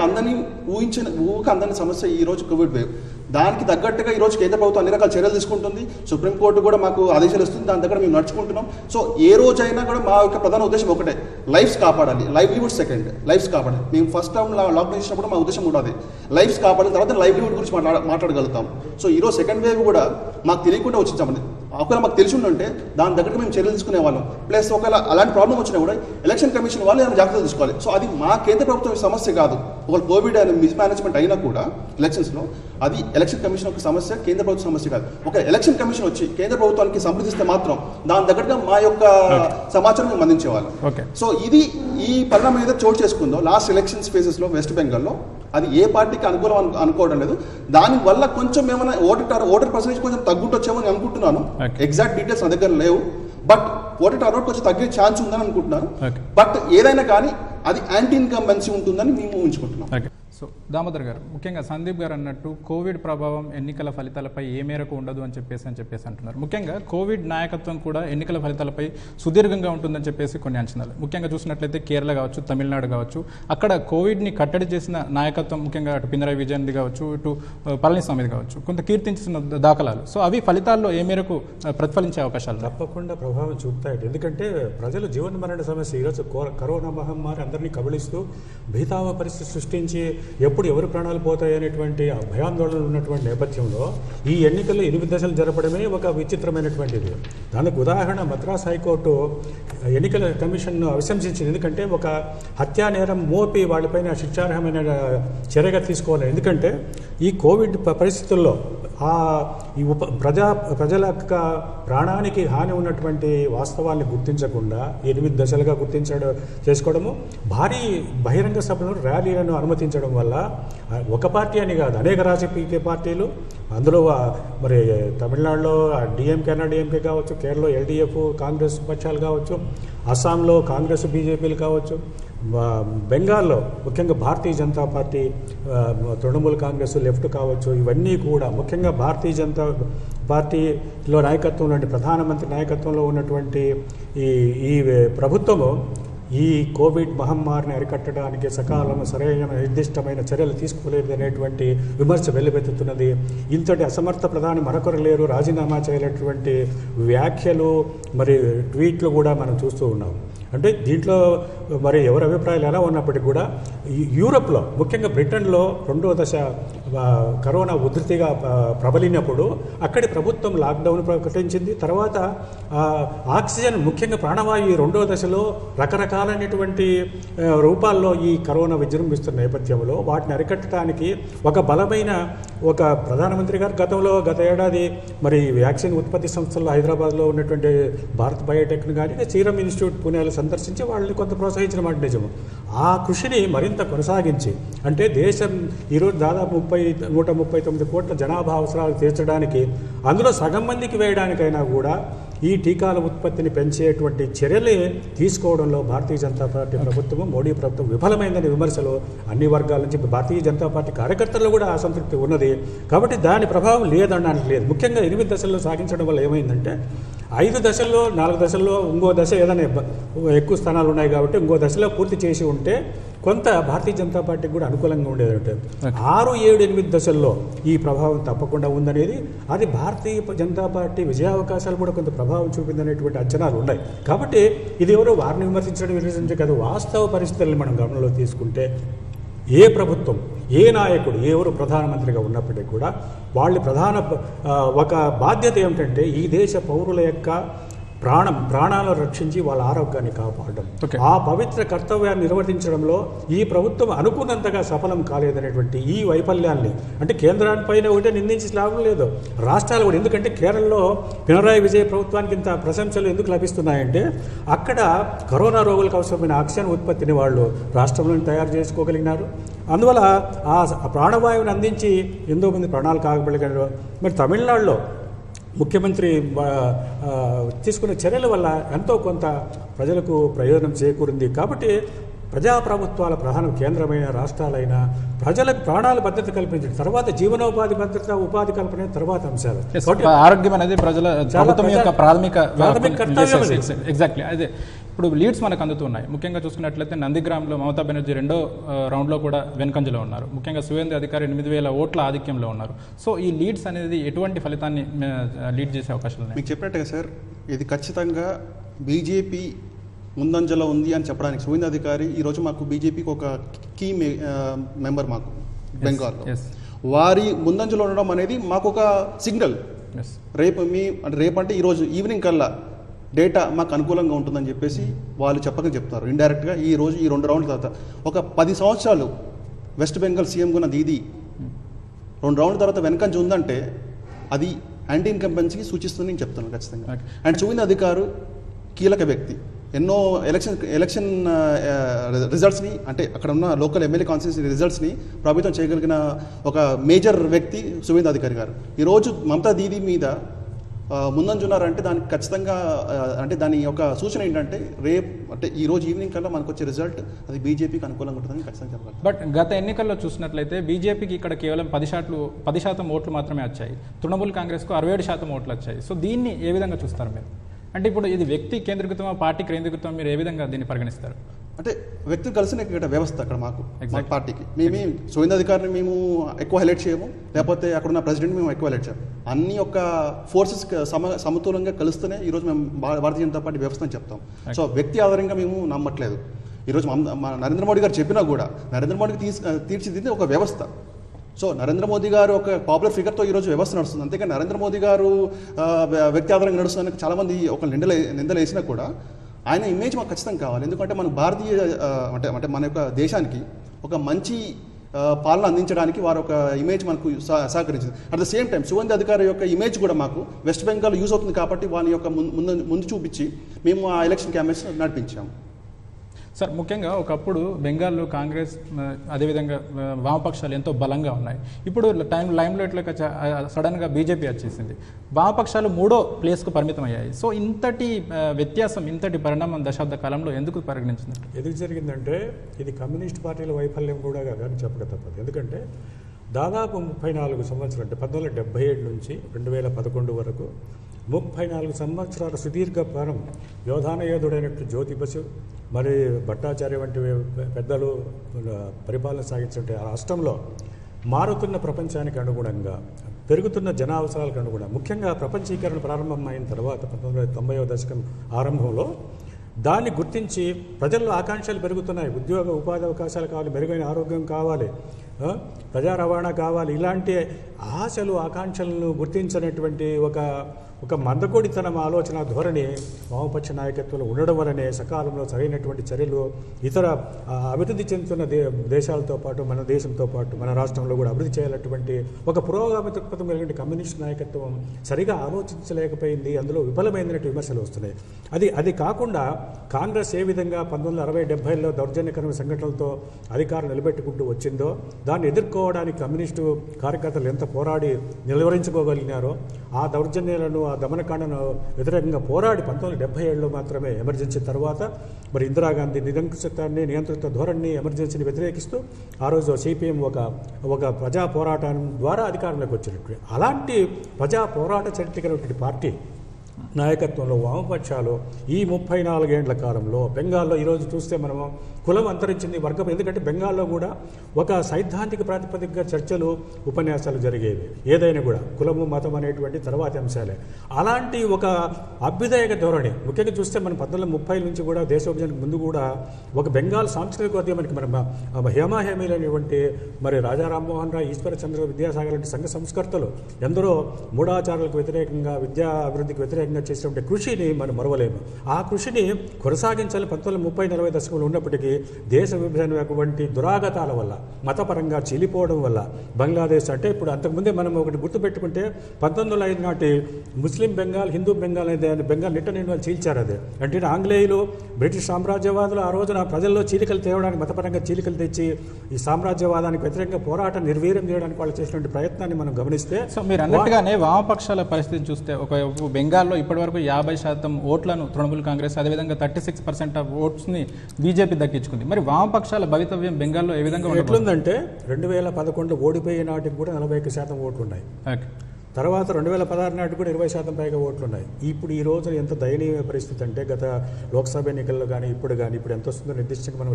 అందని సమస్య ఈరోజు కోవిడ్ వేవ్. దానికి తగ్గట్టుగా ఈరోజు కేంద్ర ప్రభుత్వం అన్ని రకాల చర్యలు తీసుకుంటుంది. సుప్రీంకోర్టు కూడా మాకు ఆదేశాలు ఇస్తుంది. దాని దగ్గర మేము నడుచుకుంటున్నాం. సో ఏ రోజైనా కూడా మా యొక్క ప్రధాన ఉద్దేశం ఒకటే, లైఫ్స్ కాపాడాలి. లైవ్లీవుడ్ సెకండ్, లైఫ్స్ కాపాడాలి. మేము ఫస్ట్ టైం లాక్డౌన్ చేసినప్పుడు మా ఉద్దేశం కూడా అదే, లైఫ్స్ కాపాడిన తర్వాత లైవ్లీవుడ్ గురించి మాట్లాడగలుగుతాం. సో ఈరోజు సెకండ్ వేవ్ కూడా మాకు తెలియకుండా వచ్చించామండి. ఒకవేళ మాకు తెలిసి ఉంటే దాని దగ్గర మేము చర్యలు తీసుకునే వాళ్ళం. ప్లస్ ఒకవేళ అలాంటి ప్రాబ్లం వచ్చినా కూడా ఎలక్షన్ కమిషన్ వాళ్ళు ఏమైనా జాగ్రత్తలు తీసుకోవాలి. సో అది మా కేంద్ర ప్రభుత్వం సమస్య కాదు. ఒకవేళ కోవిడ్ అనే మిస్మేనేజ్మెంట్ అయినా కూడా ఎలక్షన్స్లో అది ఎలక్షన్ కమిషన్ ఒక సమస్య, కేంద్ర ప్రభుత్వ సమస్య కాదు. ఒక ఎలక్షన్ కమిషన్ వచ్చి కేంద్ర ప్రభుత్వానికి సంప్రదిస్తే మాత్రం దాని దగ్గరగా మా యొక్క సమాచారం మేము అందించేవాళ్ళం. సో ఇది ఈ పరిణామం ఏదో చోటు చేసుకుందో లాస్ట్ ఎలక్షన్స్ ఫేజెస్లో వెస్ట్ బెంగాల్లో, అది ఏ పార్టీకి అనుకూలం అనుకోవడం లేదు. దానివల్ల కొంచెం ఏమైనా ఓటర్ పర్సెంటేజ్ కొంచెం తగ్గుంటొచ్చేమో అని అనుకుంటున్నాను. ఎగ్జాక్ట్ డీటెయిల్స్ నా దగ్గర లేవు. బట్ ఓటర్ టర్నౌట్ కొంచెం తగ్గే ఛాన్స్ ఉందని అనుకుంటున్నాను. బట్ ఏదైనా కానీ అది యాంటీ ఇన్కంబెన్సీ ఉంటుందని మేము ఊహించుకుంటున్నాం. సో దామోదర్ గారు, ముఖ్యంగా సందీప్ గారు అన్నట్టు కోవిడ్ ప్రభావం ఎన్నికల ఫలితాలపై ఏ మేరకు ఉండదు అని చెప్పేసి అంటున్నారు. ముఖ్యంగా కోవిడ్ నాయకత్వం కూడా ఎన్నికల ఫలితాలపై సుదీర్ఘంగా ఉంటుందని చెప్పేసి కొన్ని అంచనాలు. ముఖ్యంగా చూసినట్లయితే కేరళ కావచ్చు, తమిళనాడు కావచ్చు, అక్కడ కోవిడ్ని కట్టడి చేసిన నాయకత్వం ముఖ్యంగా అటు పినరయి విజయన్ది కావచ్చు, ఇటు పళనిస్వామిది కావచ్చు, కొంత కీర్తించిన దాఖలాలు. సో అవి ఫలితాల్లో ఏ మేరకు ప్రతిఫలించే అవకాశాలు? తప్పకుండా ప్రభావం చూపుతాయి. ఎందుకంటే ప్రజలు జీవన మరణ సమస్య ఈరోజు కరోనా మహమ్మారి అందరినీ కబళిస్తూ భీతావ పరిస్థితి సృష్టించి ఎప్పుడు ఎవరి ప్రాణాలు పోతాయనేటువంటి ఆ భయాందోళనలు ఉన్నటువంటి నేపథ్యంలో ఈ ఎన్నికల్లో 8 దశలు జరపడమే ఒక విచిత్రమైనటువంటిది. దానికి ఉదాహరణ మద్రాస్ హైకోర్టు ఎన్నికల కమిషన్ను అవిశంసించింది. ఎందుకంటే ఒక హత్యా నేరం మోపి వాళ్ళపైన శిక్షార్హమైన చర్యగా తీసుకోవాలి. ఎందుకంటే ఈ కోవిడ్ పరిస్థితుల్లో ఈ ప్రజల యొక్క ప్రాణానికి హాని ఉన్నటువంటి వాస్తవాన్ని గుర్తించకుండా 8 దశలుగా చేసుకోవడము, భారీ బహిరంగ సభలను ర్యాలీలను అనుమతించడం వల్ల ఒక పార్టీ అని కాదు అనేక రాజకీయ పార్టీలు, అందులో మరి తమిళనాడులో డిఎంకే కావచ్చు, కేరళలో ఎల్డీఎఫ్ కాంగ్రెస్ పక్షాలు కావచ్చు, అస్సాంలో కాంగ్రెస్ బీజేపీలు కావచ్చు, బెంగాల్లో ముఖ్యంగా భారతీయ జనతా పార్టీ, తృణమూల్ కాంగ్రెస్ లెఫ్ట్ కావచ్చు, ఇవన్నీ కూడా ముఖ్యంగా భారతీయ జనతా పార్టీలో నాయకత్వంలో ప్రధానమంత్రి నాయకత్వంలో ఉన్నటువంటి ఈ ప్రభుత్వము ఈ కోవిడ్ మహమ్మారిని అరికట్టడానికి సరైన నిర్దిష్టమైన చర్యలు తీసుకోలేదు అనేటువంటి విమర్శ వెల్లువెత్తుతున్నది. ఇంతటి అసమర్థ ప్రధాని మరొకరు లేరు, రాజీనామా చేయలేటువంటి వ్యాఖ్యలు మరి ట్వీట్లు కూడా మనం చూస్తూ ఉన్నాం. అంటే దీంట్లో మరి ఎవరి అభిప్రాయాలు ఎలా ఉన్నప్పటికీ కూడా యూరప్లో ముఖ్యంగా బ్రిటన్లో 2వ దశ కరోనా ఉధృతిగా ప్రబలినప్పుడు అక్కడి ప్రభుత్వం లాక్డౌన్ ప్రకటించింది. తర్వాత ఆక్సిజన్ ముఖ్యంగా ప్రాణవాయు 2వ దశలో రకరకాలైనటువంటి రూపాల్లో ఈ కరోనా విజృంభిస్తున్న నేపథ్యంలో వాటిని అరికట్టడానికి ఒక బలమైన ఒక ప్రధానమంత్రి గారు గత ఏడాది మరి వ్యాక్సిన్ ఉత్పత్తి సంస్థల్లో హైదరాబాద్లో ఉన్నటువంటి భారత్ బయోటెక్ను కానీ సీరం ఇన్స్టిట్యూట్ పుణేలో సందర్శించి వాళ్ళని కొంత ప్రోత్సహించిన మాట నిజము. ఆ కృషిని మరింత కొనసాగించి అంటే దేశం ఈరోజు దాదాపు 139 కోట్ల జనాభా అవసరాలు తీర్చడానికి అందులో సగం మందికి వేయడానికైనా కూడా ఈ టీకాల ఉత్పత్తిని పెంచేటువంటి చర్యలు తీసుకోవడంలో భారతీయ జనతా పార్టీ ప్రభుత్వం, మోడీ ప్రభుత్వం విఫలమైందనే విమర్శలు అన్ని వర్గాల నుంచి భారతీయ జనతా పార్టీ కార్యకర్తల్లో కూడా అసంతృప్తి ఉన్నది. కాబట్టి దాని ప్రభావం లేదనడానికి లేదు. ముఖ్యంగా 8 దశల్లో సాగించడం వల్ల ఏమైందంటే 5 దశల్లో 4 దశల్లో ఇంకో దశ ఏదైనా ఎక్కువ స్థానాలు ఉన్నాయి కాబట్టి ఇంకో దశలో పూర్తి చేసి ఉంటే కొంత భారతీయ జనతా పార్టీకి కూడా అనుకూలంగా ఉండేది. 6, 7, 8 దశల్లో ఈ ప్రభావం తప్పకుండా ఉందనేది, అది భారతీయ జనతా పార్టీ విజయావకాశాలు కూడా కొంత ప్రభావం చూపిందనేటువంటి అంచనాలు ఉన్నాయి. కాబట్టి ఇది ఎవరో వారిని విమర్శించడం కాదు, వాస్తవ పరిస్థితులను మనం గమనంలో తీసుకుంటే ఏ ప్రభుత్వం, ఏ నాయకుడు, ఎవరు ప్రధానమంత్రిగా ఉన్నప్పటికీ కూడా వాళ్ళ ప్రధాన ఒక బాధ్యత ఏమిటంటే ఈ దేశ పౌరుల యొక్క ప్రాణాలను రక్షించి వాళ్ళ ఆరోగ్యాన్ని కాపాడడం. ఆ పవిత్ర కర్తవ్యాన్ని నిర్వర్తించడంలో ఈ ప్రభుత్వం అనుకున్నంతగా సఫలం కాలేదనేటువంటి ఈ వైఫల్యాన్ని, అంటే కేంద్రానిపైన ఒకటే నిందించి లాభం లేదు, రాష్ట్రాలు కూడా. ఎందుకంటే కేరళలో పినరాయి విజయ్ ప్రభుత్వానికి ఇంత ప్రశంసలు ఎందుకు లభిస్తున్నాయంటే అక్కడ కరోనా రోగులకు అవసరమైన ఆక్సిజన్ ఉత్పత్తిని వాళ్ళు రాష్ట్రంలో తయారు చేసుకోగలిగినారు. అందువల్ల ఆ ప్రాణవాయువుని అందించి ఎంతో మంది ప్రాణాలు కాగలిగారు. మరి తమిళనాడులో ముఖ్యమంత్రి తీసుకున్న చర్యల వల్ల ఎంతో కొంత ప్రజలకు ప్రయోజనం చేకూరింది. కాబట్టి ప్రజాప్రభుత్వాల ప్రధాన కేంద్రమైన రాష్ట్రాలైన ప్రజలకు ప్రాణాల భద్రత కల్పించిన తర్వాత జీవనోపాధి భద్రత, ఉపాధి కల్పన తర్వాత అంశాలు. ఆరోగ్యం అనేది ప్రజల ప్రభుత్వం యొక్క ప్రాథమిక కర్తవ్యం. ఎగ్జాక్ట్లీ. అదే ఇప్పుడు లీడ్స్ మనకు అందుతున్నాయి. ముఖ్యంగా చూసుకున్నట్లయితే నందిగ్రామ్లో మమతా బెనర్జీ 2వ రౌండ్లో కూడా వెనుకంజలో ఉన్నారు. ముఖ్యంగా సువేంద్ర అధికారి 8,000 ఓట్ల ఆధిక్యంలో ఉన్నారు. సో ఈ లీడ్స్ అనేది ఎటువంటి ఫలితాన్ని లీడ్ చేసే అవకాశాలు ఉన్నాయి? మీకు చెప్పినట్టుగా సార్, ఇది ఖచ్చితంగా బీజేపీ ముందంజలో ఉంది అని చెప్పడానికి సువేంద్ర అధికారి ఈరోజు మాకు బీజేపీకి ఒక కీ మెంబర్ మాకు బెంగాల్లో. వారి ముందంజలో ఉండడం అనేది మాకు ఒక సిగ్నల్. రేపంటే ఈరోజు ఈవినింగ్ కల్లా డేటా మాకు అనుకూలంగా ఉంటుందని చెప్పేసి వాళ్ళు చెప్పక చెప్తారు ఇండైరెక్ట్గా. ఈ రోజు ఈ 2 రౌండ్ల తర్వాత ఒక 10 సంవత్సరాలు వెస్ట్ బెంగాల్ సీఎంగా ఉన్న దీదీ 2 రౌండ్ల తర్వాత వెనకంచి ఉందంటే అది యాంటీ ఇన్కంబెన్సీకి సూచిస్తుందని నేను చెప్తాను ఖచ్చితంగా. అండ్ సువేంద్ర అధికారు కీలక వ్యక్తి. ఎన్నో ఎలక్షన్ రిజల్ట్స్ని, అంటే అక్కడ ఉన్న లోకల్ ఎమ్మెల్యే కాన్స్టిట్యూన్సీ రిజల్ట్స్ని ప్రభావితం చేయగలిగిన ఒక మేజర్ వ్యక్తి సువేంద్ర అధికారి గారు. ఈరోజు మమతా దీదీ మీద ముందంజున్నారంటే దానికి ఖచ్చితంగా, అంటే దాని యొక్క సూచన ఏంటంటే అంటే ఈ రోజు ఈవినింగ్ కల్లా మనకు వచ్చే రిజల్ట్ అది బీజేపీకి అనుకూలంగా ఉంటుందని ఖచ్చితంగా చెప్పగలుగుతాం. బట్ గత ఎన్నికల్లో చూసినట్లయితే బీజేపీకి ఇక్కడ కేవలం 10% ఓట్లు మాత్రమే వచ్చాయి. తృణమూల్ కాంగ్రెస్కు 67% ఓట్లు వచ్చాయి. సో దీన్ని ఏ విధంగా చూస్తారు మీరు? అంటే ఇప్పుడు ఇది వ్యక్తి కేంద్రీకృతమా, పార్టీ కేంద్రీకృతం, మీరు ఏ విధంగా దీన్ని పరిగణిస్తారు? అంటే వ్యక్తులు కలిసిన వ్యవస్థ అక్కడ మాకు పార్టీకి. మేము సువేంద్ర అధికారిని మేము ఎక్కువ హైలైట్ చేయము, లేకపోతే అక్కడ ఉన్న ప్రెసిడెంట్ మేము ఎక్కువ హైలైట్ చేయము. అన్ని యొక్క ఫోర్సెస్ సమతులంగా కలిస్తేనే ఈరోజు మేము భారతీయ జనతా పార్టీ వ్యవస్థ అని చెప్తాం. సో వ్యక్తి ఆధారంగా మేము నమ్మట్లేదు. ఈరోజు నరేంద్ర మోడీ గారు చెప్పినా కూడా నరేంద్ర మోడీకి తీర్చిదిద్ది ఒక వ్యవస్థ. సో నరేంద్ర మోదీ గారు ఒక పాపులర్ ఫిగర్తో ఈరోజు వ్యవస్థ నడుస్తుంది. అంతేకాని నరేంద్ర మోదీ గారు వ్యక్తి ఆధారంగా నడుస్తుందని చాలామంది ఒక నిందలు వేసినా కూడా ఆయన ఇమేజ్ మాకు ఖచ్చితంగా కావాలి. ఎందుకంటే మన భారతీయ అంటే మన యొక్క దేశానికి ఒక మంచి పాలన అందించడానికి వారు ఒక ఇమేజ్ మనకు సహకరించింది. At the same time Suvendra Adhikari యొక్క ఇమేజ్ కూడా మాకు వెస్ట్ బెంగాల్ యూజ్ అవుతుంది కాబట్టి వాళ్ళ యొక్క ముందు చూపించి మేము ఆ ఎలక్షన్ క్యాంపెయిన్స్ నడిపించాము. సార్, ముఖ్యంగా ఒకప్పుడు బెంగాల్లో కాంగ్రెస్ అదేవిధంగా వామపక్షాలు ఎంతో బలంగా ఉన్నాయి. ఇప్పుడు లైమ్లైట్లోకి సడన్గా బీజేపీ వచ్చేసింది. వామపక్షాలు 3వ ప్లేస్కు పరిమితం అయ్యాయి. సో ఇంతటి వ్యత్యాసం, ఇంతటి పరిణామం దశాబ్ద కాలంలో ఎందుకు పరిగణించింది? ఎందుకు జరిగిందంటే ఇది కమ్యూనిస్ట్ పార్టీల వైఫల్యం కూడా కానీ చెప్పక తప్పదు. ఎందుకంటే దాదాపు 34 సంవత్సరాలు, అంటే 1977 నుంచి 2011 వరకు 34 సంవత్సరాల సుదీర్ఘ కాలం యోధుడైనట్టు జ్యోతి బసు, మరి భట్టాచార్య వంటి పెద్దలు పరిపాలన సాగించే ఆ రాష్ట్రంలో మారుతున్న ప్రపంచానికి అనుగుణంగా, పెరుగుతున్న జనావసరాలకు అనుగుణంగా, ముఖ్యంగా ప్రపంచీకరణ ప్రారంభమైన తర్వాత 1990వ దశకం ఆరంభంలో దాన్ని గుర్తించి ప్రజల్లో ఆకాంక్షలు పెరుగుతున్నాయి. ఉద్యోగ ఉపాధి అవకాశాలు కావాలి, మెరుగైన ఆరోగ్యం కావాలి, ప్రజా రవాణా కావాలి. ఇలాంటి ఆశలు, ఆకాంక్షలను గుర్తించినటువంటి ఒక మందకొడితనం ఆలోచన ధోరణి వామపక్ష నాయకత్వంలో ఉండడం వలనే సకాలంలో సరైనటువంటి చర్యలు ఇతర అభివృద్ధి చెందుతున్న దేశాలతో పాటు మన దేశంతో పాటు మన రాష్ట్రంలో కూడా అభివృద్ధి చేయాలన్నటువంటి ఒక పురోగామి దృక్పథం కలిగిన కమ్యూనిస్ట్ నాయకత్వం సరిగా ఆలోచించలేకపోయింది. అందులో విఫలమైనటువంటి విమర్శలు వస్తున్నాయి. అది కాకుండా కాంగ్రెస్ ఏ విధంగా 1960-70లో దౌర్జన్యకరమైన సంఘటనలతో అధికారం నిలబెట్టుకుంటూ వచ్చిందో దాన్ని ఎదుర్కోవడానికి కమ్యూనిస్టు కార్యకర్తలు ఎంత పోరాడి నిలువరించుకోగలిగినారో, ఆ దౌర్జన్యాలను, ఆ దమనకాండను వ్యతిరేకంగా పోరాడి 1977లో మాత్రమే ఎమర్జెన్సీ తర్వాత మరి ఇందిరాగాంధీ నిరంకుశత్వాన్ని నియంత్రిత ధోరణిని ఎమర్జెన్సీని వ్యతిరేకిస్తూ ఆ రోజు సిపిఎం ఒక ప్రజా పోరాటం ద్వారా అధికారంలోకి వచ్చినట్టు అలాంటి ప్రజా పోరాట చరిత్రకరమైన పార్టీ నాయకత్వంలో వామపక్షాలు ఈ 34 ఏళ్ల కాలంలో బెంగాల్లో ఈరోజు చూస్తే మనము కులం అంతరించింది వర్గం, ఎందుకంటే బెంగాల్లో కూడా ఒక సైద్ధాంతిక ప్రాతిపదికగా చర్చలు ఉపన్యాసాలు జరిగేవి, ఏదైనా కూడా కులము మతం అనేటువంటి తర్వాతి అంశాలే. అలాంటి ఒక అభ్యుదయక ధోరణి ముఖ్యంగా చూస్తే మనం 1930 నుంచి కూడా దేశ విభజనకు ముందు కూడా ఒక బెంగాల్ సాంస్కృతిక ఉద్యమానికి మన హేమాహేమీలైనటువంటి మరి రాజా రామ్మోహన్ రాయ్, ఈశ్వర చంద్ర విద్యాసాగర్ లాంటి సంఘ సంస్కర్తలు ఎందరో మూఢాచారాలకు వ్యతిరేకంగా విద్యా అభివృద్ధికి వ్యతిరేకంగా చేసినటువంటి కృషిని మనం మరవలేము. ఆ కృషిని కొనసాగించాలి 1930-40 దశకంలో ఉన్నప్పటికీ దేశ విభజన వంటి దురాగతాల వల్ల మతపరంగా చీలిపోవడం వల్ల బంగ్లాదేశ్ అంటే ఇప్పుడు అంతకుముందే మనం ఒకటి గుర్తుపెట్టుకుంటే 1905 నాటి ముస్లిం బెంగాల్, హిందూ బెంగాల్ అనేది బెంగాల్ నిట్ట వాళ్ళు చీల్చారు. అది అంటే ఆంగ్లేయులు బ్రిటిష్ సామ్రాజ్యవాదులు ఆ రోజున ప్రజల్లో చీలికలు తేవడానికి మతపరంగా చీలికలు తెచ్చి ఈ సామ్రాజ్యవాదానికి వ్యతిరేకంగా పోరాటం నిర్వీర్యం చేయడానికి వాళ్ళు చేసినటువంటి ప్రయత్నాన్ని మనం గమనిస్తే, సో మీరు అన్నట్టుగానే వామపక్షాల పరిస్థితి చూస్తే ఒకవైపు బెంగాల్లో ఇప్పటివరకు 50% ఓట్లను తృణమూల్ కాంగ్రెస్, అదేవిధంగా 36% ఆఫ్ ఓట్స్ని బీజేపీ దక్కించుకుంది. మరి వామపక్షాల భవితవ్యం బెంగాల్లో ఏ విధంగా ఎట్లుందంటే 2011 ఓడిపోయే నాటికి కూడా 41% ఓట్లు ఉన్నాయి. తర్వాత 2016 నాటికి కూడా 20% పైగా ఓట్లు ఉన్నాయి. ఇప్పుడు ఈ రోజు ఎంత దయనీయ పరిస్థితి అంటే గత లోక్సభ ఎన్నికల్లో కానీ ఇప్పుడు ఎంత వస్తుందో నిర్దిష్టంగా మనం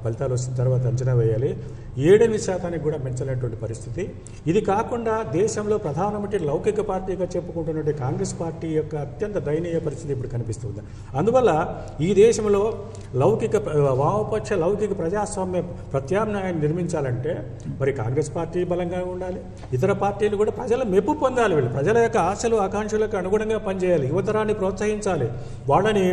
ఫలితాలు వచ్చిన తర్వాత అంచనా వేయాలి. 7% కూడా పెంచలేటువంటి పరిస్థితి. ఇది కాకుండా దేశంలో ప్రధానమంత్రి లౌకిక పార్టీగా చెప్పుకుంటున్నటువంటి కాంగ్రెస్ పార్టీ యొక్క అత్యంత దయనీయ పరిస్థితి ఇప్పుడు కనిపిస్తుంది. అందువల్ల ఈ దేశంలో వామపక్ష లౌకిక ప్రజాస్వామ్య ప్రత్యామ్నాయాన్ని నిర్మించాలంటే మరి కాంగ్రెస్ పార్టీ బలంగా ఉండాలి, ఇతర పార్టీలు కూడా ప్రజల మెప్పు పొందాలి, వీళ్ళు ప్రజల యొక్క ఆశలు ఆకాంక్షలకు అనుగుణంగా పనిచేయాలి, యువతరాన్ని ప్రోత్సహించాలి, వాళ్ళని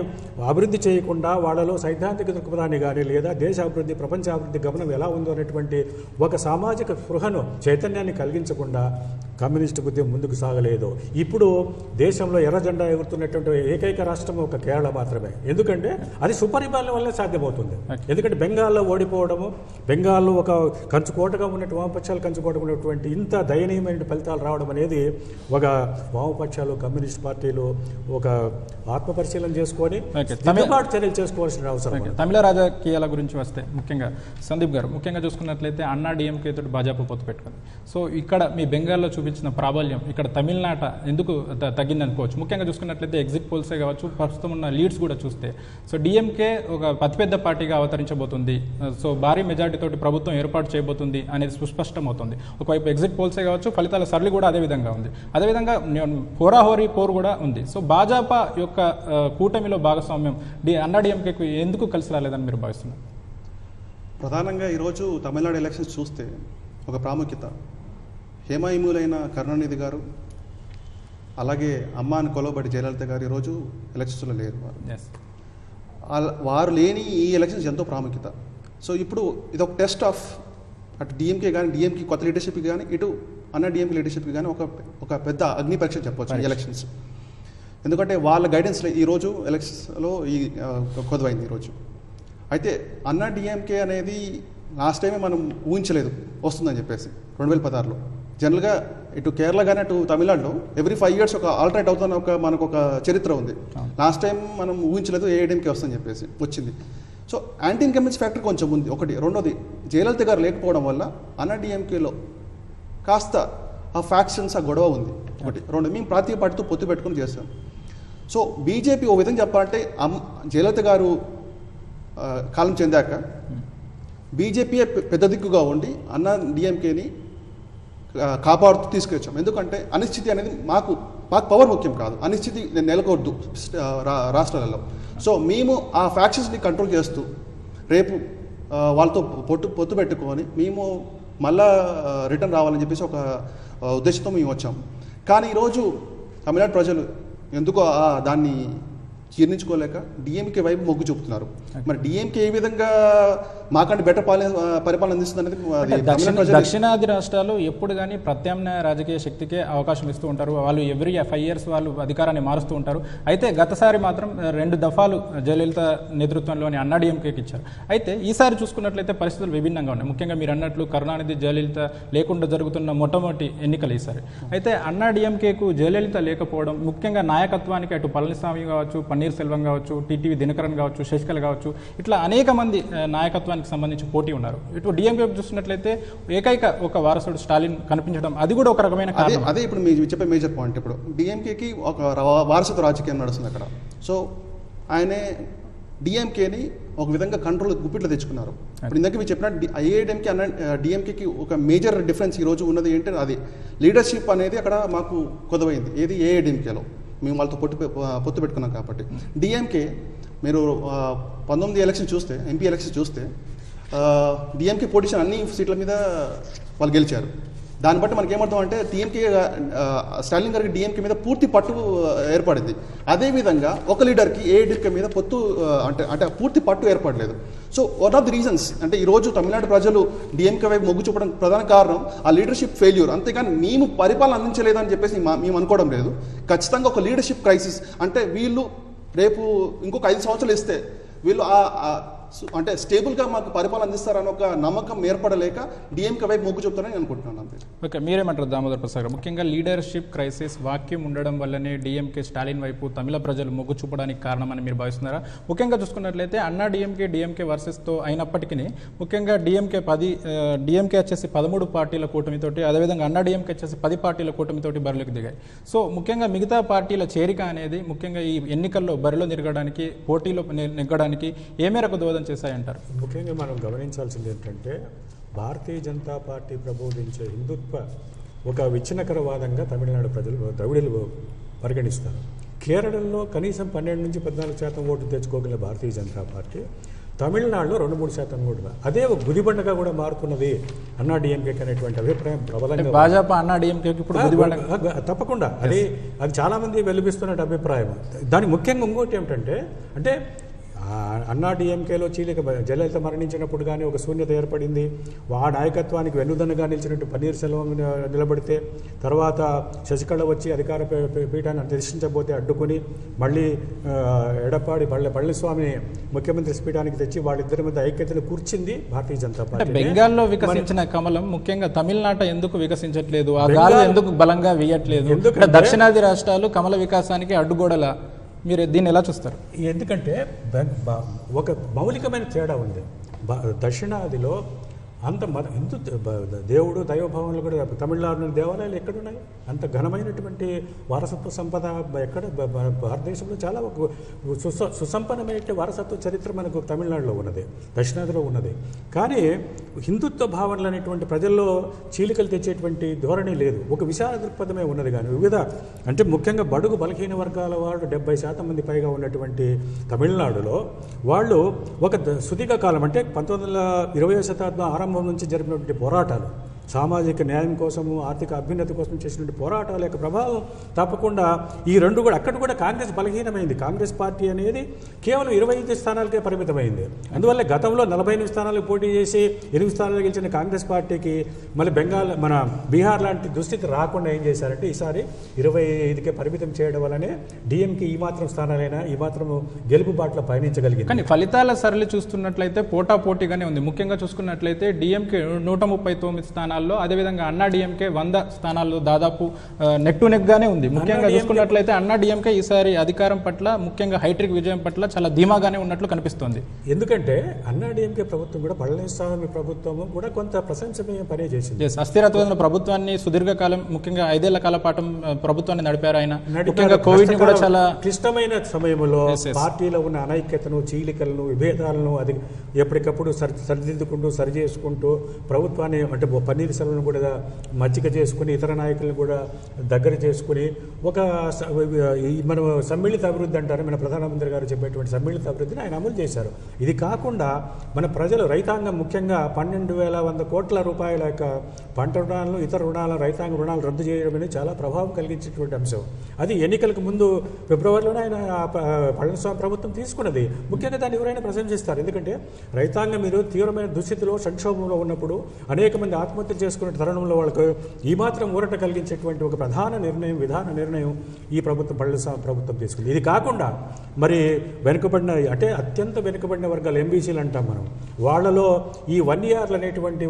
అభివృద్ధి చేయకుండా వాళ్ళలో సైద్ధాంతిక దృక్పథాన్ని కానీ లేదా దేశ అభివృద్ధి ప్రపంచ అభివృద్ధి గమనం ఎలా ఉందో అనేటువంటి ఒక సామాజిక స్పృహను చైతన్యాన్ని కలిగించకుండా కమ్యూనిస్టు ఉద్యమం ముందుకు సాగలేదు. ఇప్పుడు దేశంలో ఎర్ర జెండా ఎగురుతున్నటువంటి ఏకైక రాష్ట్రం ఒక కేరళ మాత్రమే. ఎందుకంటే అది సుపరిపాలన వల్లే సాధ్యమవుతుంది. ఎందుకంటే బెంగాల్లో ఓడిపోవడము, బెంగాల్లో ఒక కంచుకోటగా ఉన్నట్టు వామపక్షాలు కంచుకోటగా ఉన్నటువంటి ఇంత దయనీయమైన ఫలితాలు రావడం అనేది ఒక వామపక్షాలు కమ్యూనిస్ట్ పార్టీలు ఒక ఆత్మపరిశీలన చేసుకొని దిద్దుబాటు చర్యలు చేసుకోవాల్సిన అవసరం. తమిళ రాజకీయాల గురించి వస్తే ముఖ్యంగా సందీప్ గారు, ముఖ్యంగా చూసుకున్నట్లయితే అన్నా డిఎంకే తోటి భాజపా పొత్తు పెట్టుకుంది. సో ఇక్కడ మీ బెంగాల్లో చూపించిన ప్రాబల్యం ఇక్కడ తమిళనాట ఎందుకు తగ్గిందనుకోవచ్చు? ముఖ్యంగా చూసుకున్నట్లయితే ఎగ్జిట్ పోల్సే కావచ్చు, ప్రస్తుతం ఉన్న లీడ్స్ కూడా చూస్తే సో డిఎంకే ఒక అతిపెద్ద పార్టీగా అవతరించబోతుంది, సో భారీ మెజార్టీ తోటి ప్రభుత్వం ఏర్పాటు చేయబోతుంది అనేది సుస్పష్టమవుతుంది. ఒకవైపు ఎగ్జిట్ పోల్సే కావచ్చు, ఫలితాల సరళి కూడా అదే విధంగా ఉంది, అదేవిధంగా హోరాహోరీ పోరు కూడా ఉంది. సో భాజపా యొక్క కూటమిలో భాగస్వామ్యం అన్నా డిఎంకేకు ఎందుకు కలిసి రాలేదని మీరు భావిస్తున్నారు? ప్రధానంగా ఈరోజు తమిళనాడు ఎలక్షన్స్ చూస్తే ఒక ప్రాముఖ్యత, హేమాయిమూలైన కరుణానిధి గారు అలాగే అమ్మాని కొలవబడి జయలలిత గారు ఈరోజు ఎలక్షన్స్లో లేరు. వారు లేని ఈ ఎలక్షన్స్ ఎంతో ప్రాముఖ్యత. సో ఇప్పుడు ఇది ఒక టెస్ట్ ఆఫ్ అటు డిఎంకే కానీ డిఎంకే కొత్త లీడర్షిప్కి కానీ ఇటు అన్న డిఎంకే లీడర్షిప్కి కానీ ఒక పెద్ద అగ్ని పరీక్ష చెప్పవచ్చు ఈ ఎలక్షన్స్. ఎందుకంటే వాళ్ళ గైడెన్స్ ఈరోజు ఎలక్షన్స్లో కొదవైంది ఈరోజు. అయితే అన్నా డిఎంకే అనేది లాస్ట్ టైమే మనం ఊహించలేదు వస్తుందని చెప్పేసి 2016లో. జనరల్గా ఇటు కేరళ కానీ అటు తమిళనాడులో ఎవ్రీ 5 years ఒక ఆల్టర్నేట్ అవుతున్న మనకు ఒక చరిత్ర ఉంది. లాస్ట్ టైం మనం ఊహించలేదు ఏఐడిఎంకే వస్తుందని చెప్పేసి వచ్చింది. సో యాంటీ ఇన్కంబెన్స్ ఫ్యాక్టర్ కొంచెం ఉంది ఒకటి. రెండోది జయలలిత గారు లేకపోవడం వల్ల అన్నా డిఎంకేలో కాస్త ఆ ఫ్యాక్షన్స్ ఆ గొడవ ఉంది ఒకటి. రెండు మేము ప్రాంతీయ పార్టీతో పొత్తు పెట్టుకుని చేస్తాం. సో బీజేపీ ఓ విధంగా చెప్పాలంటే జయలలిత గారు కాలం చెందాక బీజేపీయే పెద్ద దిక్కుగా ఉండి అన్నా డిఎంకేని కాపాడుతూ తీసుకొచ్చాం. ఎందుకంటే అనిశ్చితి అనేది మాకు పవర్ ముఖ్యం కాదు, అనిశ్చితి నెలకొద్దు రాష్ట్రాలలో. సో మేము ఆ ఫ్యాక్షన్స్ని కంట్రోల్ చేస్తూ రేపు వాళ్ళతో పొత్తు పెట్టుకొని మేము మళ్ళా రిటర్న్ రావాలని చెప్పేసి ఒక ఉద్దేశంతో మేము వచ్చాము. కానీ ఈరోజు తమిళనాడు ప్రజలు ఎందుకో దాన్ని జీర్ణించుకోలేక డిఎంకే వైపు మొగ్గు చూపుతున్నారు. మరి డిఎంకే ఏ విధంగా మాకంటే బెటర్ పరిపాలన అందిస్తుంది అనేది దక్షిణాది రాష్ట్రాలు ఎప్పుడు కానీ ప్రత్యామ్నాయ రాజకీయ శక్తికే అవకాశం ఇస్తూ ఉంటారు. వాళ్ళు ఎవ్రీ 5 years వాళ్ళు అధికారాన్ని మారుస్తూ ఉంటారు. అయితే గతసారి మాత్రం 2 దఫాలు జయలలిత నేతృత్వంలోని అన్నా డిఎంకేకి ఇచ్చారు. అయితే ఈసారి చూసుకున్నట్లయితే పరిస్థితులు విభిన్నంగా ఉన్నాయి. ముఖ్యంగా మీరు అన్నట్లు కరుణానిధి జయలలిత లేకుండా జరుగుతున్న మొట్టమొదటి ఎన్నికలు ఈసారి. అయితే అన్నా డిఎంకేకు జయలలిత లేకపోవడం, ముఖ్యంగా నాయకత్వానికి అటు పళనిస్వామి కావచ్చు, పన్నీర్ సెల్వం కావచ్చు, టీటీవీ దినకరన్ కావచ్చు, శశికళ కావచ్చు, ఇట్లా అనేక మంది నాయకత్వానికి సంబంధించి పోటీ ఉన్నారు. ఇటు డిఎంకే చూసినట్లయితే ఏకైక ఒక వారసుడు స్టాలిన్ కనిపించడం, అది కూడా ఒక రకమైన కారణం. అదే ఇప్పుడు మీరు చెప్పే మేజర్ పాయింట్. ఇప్పుడు డిఎంకేకి ఒక వారసత్వ రాజకీయం నడుస్తుంది అక్కడ. సో ఆయనే డిఎంకేని ఒక విధంగా కంట్రోల్ గుప్పిట్లో తెచ్చుకున్నారు. ఇప్పుడు ఇందాక మీరు చెప్పిన ఏఐడిఎంకే అన్న డిఎంకేకి ఒక మేజర్ డిఫరెన్స్ ఈరోజు ఉన్నది ఏంటంటే అది లీడర్షిప్ అనేది అక్కడ మాకు కొదవైంది. ఏది ఏఐడిఎంకేలో మేము వాళ్ళతో పొత్తు పెట్టుకున్నాం కాబట్టి. డిఎంకే మీరు 19 ఎలక్షన్ చూస్తే, ఎంపీ ఎలక్షన్ చూస్తే డిఎంకే పొజిషన్ అన్ని సీట్ల మీద వాళ్ళు గెలిచారు. దాన్ని బట్టి మనకి ఏమర్థం అంటే టీఎంకే స్టాలిన్ గారికి డిఎంకే మీద పూర్తి పట్టు ఏర్పడింది. అదేవిధంగా ఒక లీడర్కి ఏఐడిఎంకే మీద పొత్తు అంటే పూర్తి పట్టు ఏర్పడలేదు. So one of the reasons అంటే ఈరోజు తమిళనాడు ప్రజలు డిఎంకే వైపు మొగ్గు చూపడం ప్రధాన కారణం ఆ లీడర్షిప్ ఫెయిల్యూర్. అంతేగాని మేము పరిపాలన అందించలేదని చెప్పేసి మేము అనుకోవడం లేదు. ఖచ్చితంగా ఒక లీడర్షిప్ క్రైసిస్. అంటే వీళ్ళు రేపు ఇంకొక 5 సంవత్సరాలు ఇస్తే వీళ్ళు అంటే స్టేబుల్గా మాకు పరిపాలన అందిస్తారని ఒక నమ్మకం ఏర్పడలేక డిఎంకే వైపు మొగ్గు చూపుతారని నేను అనుకుంటున్నాను. అంతే. ఓకే, మీరేమంటారు దామోదర్ ప్రసాద్ గారు? ముఖ్యంగా లీడర్షిప్ క్రైసిస్ వాక్యం ఉండడం వల్లనే డిఎంకే స్టాలిన్ వైపు తమిళ ప్రజలు మొగ్గు చూపడానికి కారణమని మీరు భావిస్తున్నారా? ముఖ్యంగా చూసుకున్నట్లయితే అన్నా డిఎంకే వర్సెస్తో అయినప్పటికీ ముఖ్యంగా డిఎంకే వచ్చేసి 13 పార్టీల కూటమితోటి, అదేవిధంగా అన్నా డిఎంకే వచ్చేసి 10 పార్టీల కూటమితోటి బరిలోకి దిగాయి. సో ముఖ్యంగా మిగతా పార్టీల చేరిక అనేది ముఖ్యంగా ఈ ఎన్నికల్లో బరిలో నిలగడానికి, పోటీలో నెగ్గడానికి ఏ మేరకు దోహదం చేశాయంటారు? ముఖ్యంగా మనం గమనించాల్సింది ఏంటంటే భారతీయ జనతా పార్టీ ప్రబోధించే హిందుత్వ ఒక విచ్ఛిన్నకరవాదంగా తమిళనాడు ప్రజలు ద్రవిడులు పరిగణిస్తారు. కేరళలో కనీసం 12 నుంచి 14% ఓట్లు తెచ్చుకోగల భారతీయ జనతా పార్టీ తమిళనాడులో 2-3% ఓట్లు, అదే ఒక గుదిబండగా కూడా మారుతున్నది అన్నా డిఎంకేకి అనేటువంటి అభిప్రాయం ప్రబలంగా. భాజపా అన్నా డిఎంకేకి ఇప్పుడు తప్పకుండా అది చాలా మంది వెలిపిస్తున్న అభిప్రాయం. దానికి ముఖ్యంగా ఇంకోటి ఏమిటంటే అంటే అన్నా డిఎంకేలో చీలిక జయలలిత మరణించినప్పుడు కానీ ఒక శూన్యత ఏర్పడింది. ఆ నాయకత్వానికి వెన్నుదన్నుగా నిలిచినట్టు పన్నీర్ సెల్వం నిలబడితే తర్వాత శశికళ వచ్చి అధికార పీఠాన్ని దర్శించబోతే అడ్డుకుని మళ్ళీ ఎడప్పాడి పళనిస్వామిని ముఖ్యమంత్రి పీఠానికి తెచ్చి వాళ్ళిద్దరి మధ్య ఐక్యతను కూర్చింది భారతీయ జనతా పార్టీ. బెంగాల్లో వికసించిన కమలం ముఖ్యంగా తమిళనాట ఎందుకు వికసించట్లేదు? ఆ గాలి ఎందుకు బలంగా వేయట్లేదు? దక్షిణాది రాష్ట్రాలు కమల వికాసానికి అడ్డుగోడల. మీరు దీన్ని ఎలా చూస్తారు? ఎందుకంటే ఒక మౌలికమైన తేడా ఉంది. దక్షిణాదిలో అంత హిందూ దేవుడు దైవభావంలో కూడా తమిళనాడులోని దేవాలయాలు ఎక్కడున్నాయి? అంత ఘనమైనటువంటి వారసత్వ సంపద ఎక్కడ భారతదేశంలో చాలా సుసంపన్నమైన వారసత్వ చరిత్ర మనకు తమిళనాడులో ఉన్నది, దక్షిణాదిలో ఉన్నది. కానీ హిందుత్వ భావనలు అనేటువంటి ప్రజల్లో చీలికలు తెచ్చేటువంటి ధోరణి లేదు. ఒక విశాల దృక్పథమే ఉన్నది. కానీ వివిధ అంటే ముఖ్యంగా బడుగు బలహీన వర్గాల వాళ్ళు 70% మంది పైగా ఉన్నటువంటి తమిళనాడులో వాళ్ళు ఒక సుదీర్ఘ కాలం అంటే 1920వ శతాబ్దం ఆరంభం నుంచి జరిపినటువంటి పోరాటాలు, సామాజిక న్యాయం కోసము, ఆర్థిక అభ్యున్నతి కోసం చేసినటువంటి పోరాటాల యొక్క ప్రభావం తప్పకుండా ఈ రెండు కూడా అక్కడ కూడా కాంగ్రెస్ బలహీనమైంది. కాంగ్రెస్ పార్టీ అనేది కేవలం 25 స్థానాలకే పరిమితమైంది. అందువల్ల గతంలో 48 స్థానాలకు పోటీ చేసి 8 స్థానాలు గెలిచిన కాంగ్రెస్ పార్టీకి మళ్ళీ మన బీహార్ లాంటి దుస్థితి రాకుండా ఏం చేశారంటే ఈసారి 25కే పరిమితం చేయడం వల్లనే డిఎంకే ఈ మాత్రం స్థానాలైనా ఈ మాత్రం గెలుపు బాటలో పయనించగలిగింది. కానీ ఫలితాల సరళి చూస్తున్నట్లయితే పోటాపోటీగానే ఉంది. ముఖ్యంగా చూసుకున్నట్లయితే డిఎంకే 139 స్థానాలు, అదేవిధంగా అన్నా డిఎంకే 100 స్థానాలు దాదాపు నెక్ టు నెక్ గానే ఉంది. ముఖ్యంగా చూసుకున్నట్లయితే అన్నా డిఎంకే ఈసారి అధికారం పట్ల, ముఖ్యంగా హైట్రిక్ విజయం పట్ల చాలా ధీమాగానే ఉన్నట్లు కనిపిస్తోంది. ఎందుకంటే అన్నా డిఎంకే ప్రభుత్వం కూడా పళనిస్వామి ప్రభుత్వం కూడా కొంత ప్రశంసనీయ పనే చేసింది. అస్థిరత్వమైన ప్రభుత్వాన్ని సుదీర్ఘకాలం, ముఖ్యంగా 5 ఏళ్ల కాల పాటు ప్రభుత్వాన్ని నడిపారు ఆయన. ముఖ్యంగా కోవిడ్ ని కూడా చాలా క్లిష్టమైన సమయంలో పార్టీలో ఉన్న అనైక్యతను, చీలికలను, విభేదాలను అది ఎప్పటికప్పుడు సరిదిద్దుకుంటూ సరిచేసుకుంటూ ప్రభుత్వాన్ని అంటే పన్నీర్ పన్నీర్సెల్వం కూడా మచ్చిక చేసుకుని ఇతర నాయకులను కూడా దగ్గర చేసుకుని మన సమ్మిళిత అభివృద్ధి అంటారు, మన ప్రధానమంత్రి గారు చెప్పేటువంటి సమ్మిళిత అభివృద్ధిని ఆయన అమలు చేశారు. ఇది కాకుండా మన ప్రజలు రైతాంగం ముఖ్యంగా 12,100 కోట్ల రూపాయల యొక్క పంట రుణాలను ఇతర రైతాంగ రుణాలు రద్దు చేయడం అనేది చాలా ప్రభావం కలిగించేటువంటి అంశం. అది ఎన్నికలకు ముందు ఫిబ్రవరిలోనే ఆయన పళనిస్వామి ప్రభుత్వం తీసుకున్నది. ముఖ్యంగా దాన్ని ఎవరైనా ప్రశంసిస్తారు. ఎందుకంటే రైతాంగం మీరు తీవ్రమైన దుస్థితిలో సంక్షోభంలో ఉన్నప్పుడు అనేక మంది ఆత్మహత్య చేసుకునే తరుణంలో వాళ్ళకు ఈ మాత్రం ఊరట కలిగించేటువంటి ఒక ప్రధాన విధాన నిర్ణయం ఈ పళనిస్వామి ప్రభుత్వం తీసుకుంది. ఇది కాకుండా మరి వెనుకబడిన అంటే అత్యంత వెనుకబడిన వర్గాలు ఎంబీసీలు అంటాం మనం, వాళ్ళలో ఈ 1 ఇయర్లు అనేటువంటి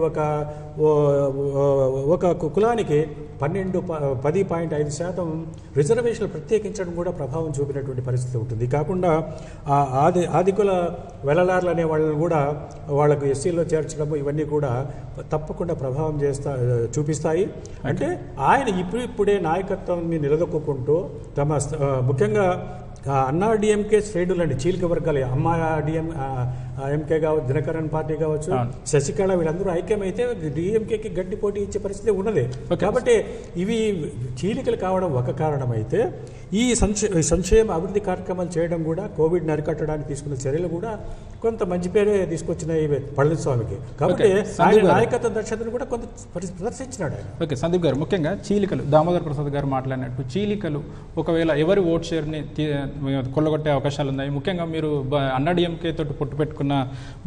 ఒక కులానికి 10.5% రిజర్వేషన్లు ప్రత్యేకించడం కూడా ప్రభావం చూపినటువంటి పరిస్థితి ఉంటుంది. కాకుండా ఆదికుల వెలలార్లు అనే వాళ్ళని కూడా వాళ్ళకు ఎస్సీలో చేర్చడం ఇవన్నీ కూడా తప్పకుండా ప్రభావం చూపిస్తాయి. అంటే ఆయన ఇప్పుడే నాయకత్వాన్ని నిలదొక్కుంటూ తమ ముఖ్యంగా అన్నా డిఎంకే శ్రేణులు అండి, చీలిక వర్గాలు, అమ్మా ఎంకే కావచ్చు, దినకరన్ పార్టీ కావచ్చు, శశికళ, వీళ్ళందరూ ఐక్యమైతే డిఎంకేకి గట్టి పోటీ ఇచ్చే పరిస్థితి ఉన్నది. కాబట్టి ఇవి చీలికలు కావడం ఒక కారణం అయితే ఈ సంక్షేమ అభివృద్ధి కార్యక్రమాలు చేయడం కూడా కోవిడ్ని అరికట్టడానికి తీసుకున్న చర్యలు కూడా కొంత మంచి పేరే తీసుకొచ్చినాయి పళనిస్వామికి. కాబట్టి ఆయన నాయకత్వ దక్షతను కూడా కొంత ప్రదర్శించినాడు ఆయన. ఓకే సందీప్ గారు, ముఖ్యంగా చీలికలు దామోదర్ ప్రసాద్ గారు మాట్లాడినట్టు చీలికలు ఒకవేళ ఎవరి ఓట్ షేర్ని కొల్లగొట్టే అవకాశాలు ఉన్నాయి. ముఖ్యంగా మీరు అన్నాడీఎంకే తోటి పొట్టు పెట్టుకున్న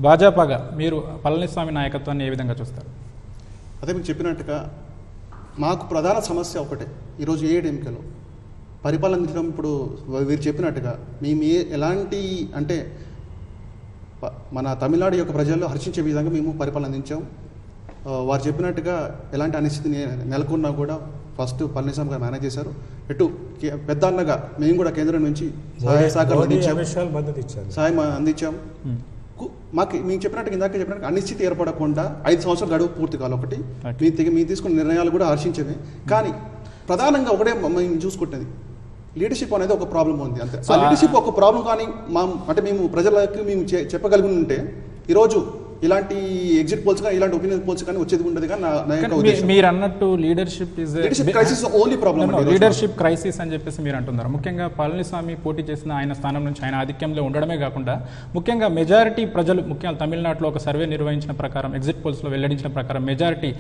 భాజపాగా మీరు పళనిస్వామి నాయకత్వాన్ని ఏ విధంగా చూస్తారు? అదే మీరు చెప్పినట్టుగా మాకు ప్రధాన సమస్య ఒకటే, ఈరోజు ఏఐడీఎంకేలో పరిపాలన. ఇప్పుడు వీరు చెప్పినట్టుగా మేము ఎలాంటి అంటే మన తమిళనాడు యొక్క ప్రజల్లో హర్షించే విధంగా మేము పరిపాలన అందించాం. వారు చెప్పినట్టుగా ఎలాంటి అనిశ్చితి నెలకొన్నా కూడా ఫస్ట్ పళనిస్వామి గారు మేనేజ్ చేశారు. ఎటు పెద్ద అన్నగా మేము కూడా కేంద్రం నుంచి సహాయం అందించాం. మాకు మేము చెప్పినట్టు ఇందాక చెప్పినట్టు అనిశ్చితి ఏర్పడకుండా 5 సంవత్సరాలు గడువు పూర్తి కాలం ఒకటి మేము తీసుకున్న నిర్ణయాలు కూడా హర్షించేవి. కానీ ప్రధానంగా ఒకటే మేము చూసుకుంటుంది లీడర్షిప్ అనేది ఒక ప్రాబ్లం ఉంది అంతే. ఆ లీడర్షిప్ ఒక ప్రాబ్లం కానీ అంటే మేము ప్రజలకు మేము చెప్పగలిగి ఉంటే ఈరోజు ఇలాంటి ఎగ్జిట్ పోల్స్ కానీ ఇలాంటి ఒపీనియన్ పోల్స్ కానీ వచ్చేది ఉండదు. కానీ మీరు అన్నట్టు leadership crisis only problem, leadership crisis అని చెప్పేసి మీరు అంటున్నారు. ముఖ్యంగా పళనిస్వామి పోటీ చేసిన ఆయన స్థానం నుంచి ఆయన ఆధిక్యంలో ఉండడమే కాకుండా ముఖ్యంగా మెజారిటీ ప్రజలు ముఖ్యంగా తమిళనాడులో ఒక సర్వే నిర్వహించిన ప్రకారం ఎగ్జిట్ పోల్స్లో వెల్లడించిన ప్రకారం మెజారిటీ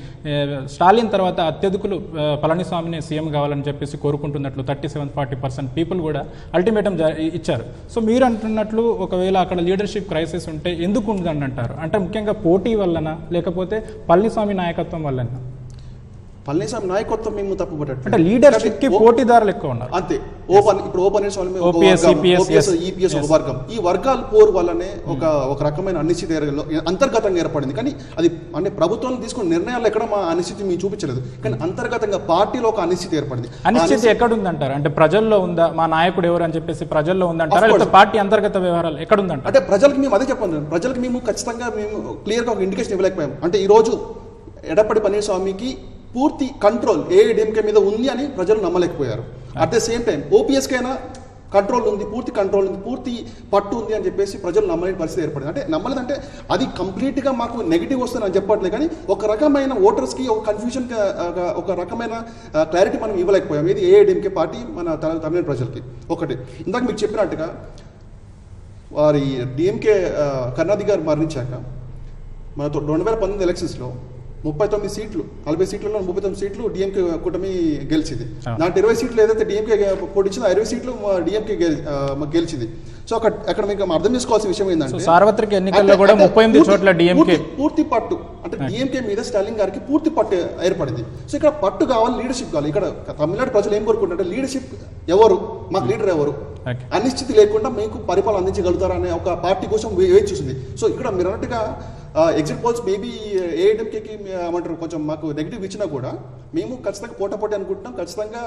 స్టాలిన్ తర్వాత అత్యధికులు పళనిస్వామిని సీఎం కావాలని చెప్పేసి కోరుకుంటున్నట్లు 37-40% పీపుల్ కూడా అల్టిమేటం ఇచ్చారు. సో మీరు అంటున్నట్లు ఒకవేళ అక్కడ లీడర్షిప్ క్రైసిస్ ఉంటే ఎందుకు ఉందని అంటారు? అంటే ముఖ్యంగా పోటీ వల్లనా లేకపోతే పళనిస్వామి నాయకత్వం వల్లనా? పళనిస్వామి నాయకత్వం మేము తప్పుపట్టారు అంటే లీడర్షిప్ కి పోటీదారులు ఎక్కువ ఉన్నారు అంతే. ఇప్పుడు ఈపీఎస్ ఒక వర్గం, ఈ వర్గాల పోరు వల్లనే ఒక రకమైన అనిశ్చితి అంతర్గతంగా ఏర్పడింది. కానీ అది అంటే ప్రభుత్వం తీసుకున్న నిర్ణయాలు ఎక్కడ మా అనిశ్చితి మేము చూపించలేదు, కానీ అంతర్గతంగా పార్టీలో ఒక అనిశ్చితి ఏర్పడింది. అనిశ్చితి ఎక్కడ ఉందంటారు? అంటే ప్రజల్లో ఉందా, మా నాయకుడు ఎవరు అని చెప్పేసి ప్రజల్లో ఉందంటారా, లేకపోతే పార్టీ అంతర్గత వ్యవహారాలు ఎక్కడ ఉందంట? అంటే ప్రజలకు మేము అదే చెప్పాను, ప్రజలకు మేము ఖచ్చితంగా మేము క్లియర్గా ఒక ఇండికేషన్ ఇవ్వలేకపోయాం. అంటే ఈ రోజు ఎడప్పాడి పళనిస్వామికి పూర్తి కంట్రోల్ ఏఐడీఎంకే మీద ఉంది అని ప్రజలు నమ్మలేకపోయారు. అట్ ద సేమ్ టైం ఓపీఎస్కైనా కంట్రోల్ ఉంది, పూర్తి కంట్రోల్ ఉంది, పూర్తి పట్టు ఉంది అని చెప్పేసి ప్రజలు నమ్మలేని పరిస్థితి ఏర్పడింది. అంటే నమ్మలేదంటే అది కంప్లీట్గా మాకు నెగిటివ్ వస్తుంది అని చెప్పట్లేదు, కానీ ఒక రకమైన ఓటర్స్కి ఒక కన్ఫ్యూజన్, ఒక రకమైన క్లారిటీ మనం ఇవ్వలేకపోయాం. ఇది ఏఐడీఎంకే పార్టీ మన తమిళ ప్రజలకి. ఒకటి ఇందాక మీకు చెప్పినట్టుగా వారి డిఎంకే కరుణానిధి గారు మరణించాక మన 2019 ఎలక్షన్స్లో 39 సీట్లు, 40 సీట్లలో 39 సీట్లు డిఎంకే కూటమి గెలిచింది. దాంట్లో 20 సీట్లు ఏదైతే డిఎంకే పోటీచిందో 20 సీట్లు డిఎంకే గెలిచింది. సో అక్కడ మీకు అర్థం చేసుకోవాల్సిన విషయం ఏంటంటే సార్వత్రిక ఎన్నికల్లో కూడా 38 చోట్ల డిఎంకే పూర్తి పట్టు, అంటే డిఎంకే మీద స్టాలిన్ గారికి పూర్తి పట్టు ఏర్పడింది. సో ఇక్కడ పట్టు కావాలి, లీడర్షిప్ కావాలి. ఇక్కడ తమిళనాడు ప్రజలు ఏం కోరుకుంటారంటే లీడర్షిప్ ఎవరు, మాకు లీడర్ ఎవరు, అనిశ్చితి లేకుండా మీకు పరిపాలన అందించగలుగుతారా అనే ఒక పార్టీ కోసం వేచి చూసింది. సో ఇక్కడ మీరు అన్నట్టుగా ఎగ్జిట్ పోల్స్ మేబీ ఏఐడీఎంకేకి ఏమంటారు కొంచెం మాకు నెగిటివ్ ఇచ్చినా కూడా మేము ఖచ్చితంగా పోటాపోటీ అనుకుంటున్నాం. ఖచ్చితంగా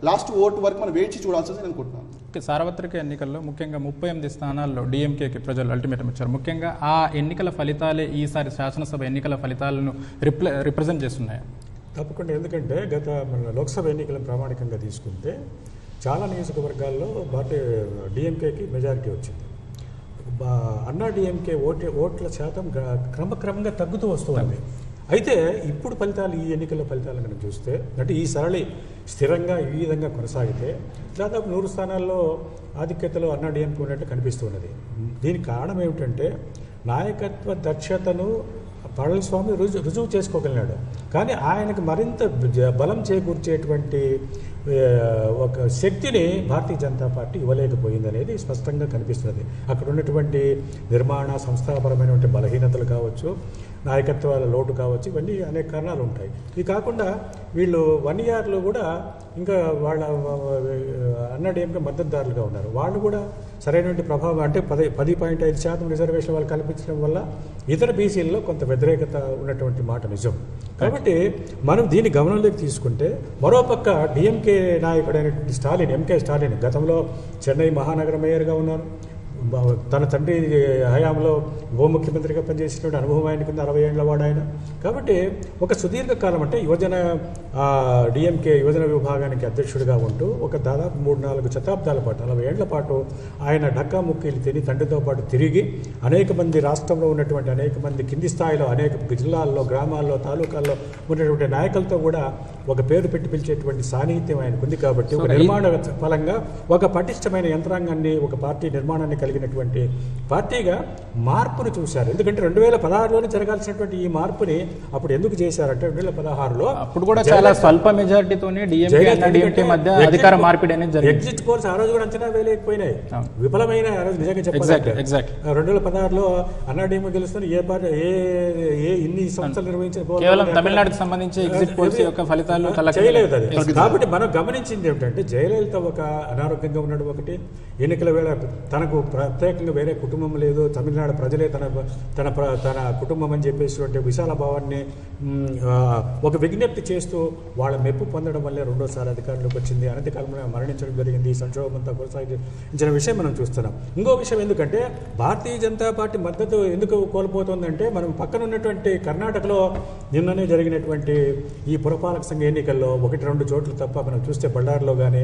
లాస్ట్ ఓటు వరకు మనం వేచి చూడాల్సింది నేను అనుకుంటున్నాను. సార్వత్రిక ఎన్నికల్లో ముఖ్యంగా 38 స్థానాల్లో డిఎంకేకి ప్రజలు అల్టిమేటం ఇచ్చారు. ముఖ్యంగా ఆ ఎన్నికల ఫలితాలే ఈసారి శాసనసభ ఎన్నికల ఫలితాలను రిప్రజెంట్ చేస్తున్నాయి తప్పకుండా. ఎందుకంటే గత మన లోక్సభ ఎన్నికలను ప్రామాణికంగా తీసుకుంటే చాలా నియోజకవర్గాల్లో డిఎంకేకి మెజారిటీ వచ్చింది. అన్నా డిఎంకే ఓట్ల శాతం క్రమక్రమంగా తగ్గుతూ వస్తుంది. అయితే ఇప్పుడు ఫలితాలు, ఈ ఎన్నికల ఫలితాలు కనుక చూస్తే, అంటే ఈ సరళి స్థిరంగా ఈ విధంగా కొనసాగితే దాదాపు 100 స్థానాల్లో ఆధిక్యతలో అన్నాడీఎంకే ఉన్నట్టు కనిపిస్తున్నది. దీనికి కారణం ఏమిటంటే నాయకత్వ దక్షతను పళనిస్వామి రుజువు చేసుకోగలిగాడు. కానీ ఆయనకు మరింత బలం చేకూర్చేటువంటి ఒక శక్తిని భారతీయ జనతా పార్టీ ఇవ్వలేకపోయింది అనేది స్పష్టంగా కనిపిస్తున్నది. అక్కడ ఉన్నటువంటి నిర్మాణ సంస్థాపరమైనటువంటి బలహీనతలు కావచ్చు, నాయకత్వాల లోటు కావచ్చు, ఇవన్నీ అనేక కారణాలు ఉంటాయి. ఇది కాకుండా వీళ్ళు 1 ఇయర్లో కూడా ఇంకా వాళ్ళ అన్నాడీఎంకే మద్దతుదారులుగా ఉన్నారు. వాళ్ళు కూడా సరైనటువంటి ప్రభావం, అంటే 10.5% రిజర్వేషన్ వాళ్ళు కల్పించడం వల్ల ఇతర బీసీల్లో కొంత వ్యతిరేకత ఉన్నటువంటి మాట నిజం. కాబట్టి మనం దీన్ని గమనంలోకి తీసుకుంటే, మరోపక్క డిఎంకే నాయకుడైనటువంటి స్టాలిన్, ఎంకే స్టాలిన్ గతంలో చెన్నై మహానగర మేయర్గా ఉన్నారు. తన తండ్రి హయాంలో ఉప ముఖ్యమంత్రిగా పనిచేసినటువంటి అనుభవం ఆయనకు 60 ఏళ్ల వాడు ఆయన. కాబట్టి ఒక సుదీర్ఘకాలం, అంటే డిఎంకే యువజన విభాగానికి అధ్యక్షుడిగా ఉంటూ ఒక దాదాపు 3-4 శతాబ్దాల పాటు, 40 ఏళ్ల పాటు ఆయన డక్కా ముక్కీలు తిని తండ్రితో పాటు తిరిగి అనేక మంది రాష్ట్రంలో ఉన్నటువంటి అనేక మంది కింది స్థాయిలో అనేక జిల్లాల్లో, గ్రామాల్లో, తాలూకాల్లో ఉన్నటువంటి నాయకులతో కూడా ఒక పేరు పెట్టి పిలిచేటువంటి సాన్నిహిత్యం ఆయనకు ఉంది. కాబట్టి ఒక నిర్మాణ ఫలంగా ఒక పటిష్టమైన యంత్రాంగాన్ని, ఒక పార్టీ నిర్మాణాన్ని కలిగినటువంటి పార్టీగా మార్పును చూశారు. ఎందుకంటే 2016లోనే జరగాల్సినటువంటి ఈ మార్పుని అప్పుడు ఎందుకు చేశారంటే 2016లో అప్పుడు కూడా చాలా స్వల్ప మెజారిటీతోనే డిఎంకే మధ్య అధికార మార్పిడి అనేది జరిగింది. ఎగ్జిట్ పోల్స్ ఆ రోజు కూడా అంచనా వేయలేకపోయినాయి, విఫలమైన. ఆ రోజు నిజంగా చెప్పాలంటే 2016లో అన్నాడీఎంకే గెలుస్తున్న ఏ పార్టీ ఇన్ని సంస్థలు నిర్వహించిన కేవలం తమిళనాడుకు సంబంధించి ఎగ్జిట్ పోల్స్ యొక్క ఫలితాలు చేయలేదు అది. కాబట్టి మనం గమనించింది ఏమిటంటే జయలలిత ఒక అనారోగ్యంగా ఉన్నాడు ఒకటి, ఎన్నికల వేళ తనకు ప్రత్యేకంగా వేరే కుటుంబం లేదు, తమిళనాడు ప్రజలే తన కుటుంబం అని చెప్పేసినటువంటి విశాల భావాన్ని ఒక విజ్ఞప్తి చేస్తూ వాళ్ళ మెప్పు పొందడం వల్లే రెండోసారి అధికారంలోకి వచ్చింది. అనతికాలంలో మరణించడం జరిగింది. ఈ సంక్షోభం అంతా కొనసాగించిన విషయం మనం చూస్తున్నాం. ఇంకో విషయం, ఎందుకంటే భారతీయ జనతా పార్టీ మద్దతు ఎందుకు కోల్పోతుందంటే, మనం పక్కన ఉన్నటువంటి కర్ణాటకలో నిన్ననే జరిగినటువంటి ఈ పురపాలక సంఘ ఎన్నికల్లో 1-2 చోట్ల తప్ప మనం చూస్తే బళ్ళారిలో కానీ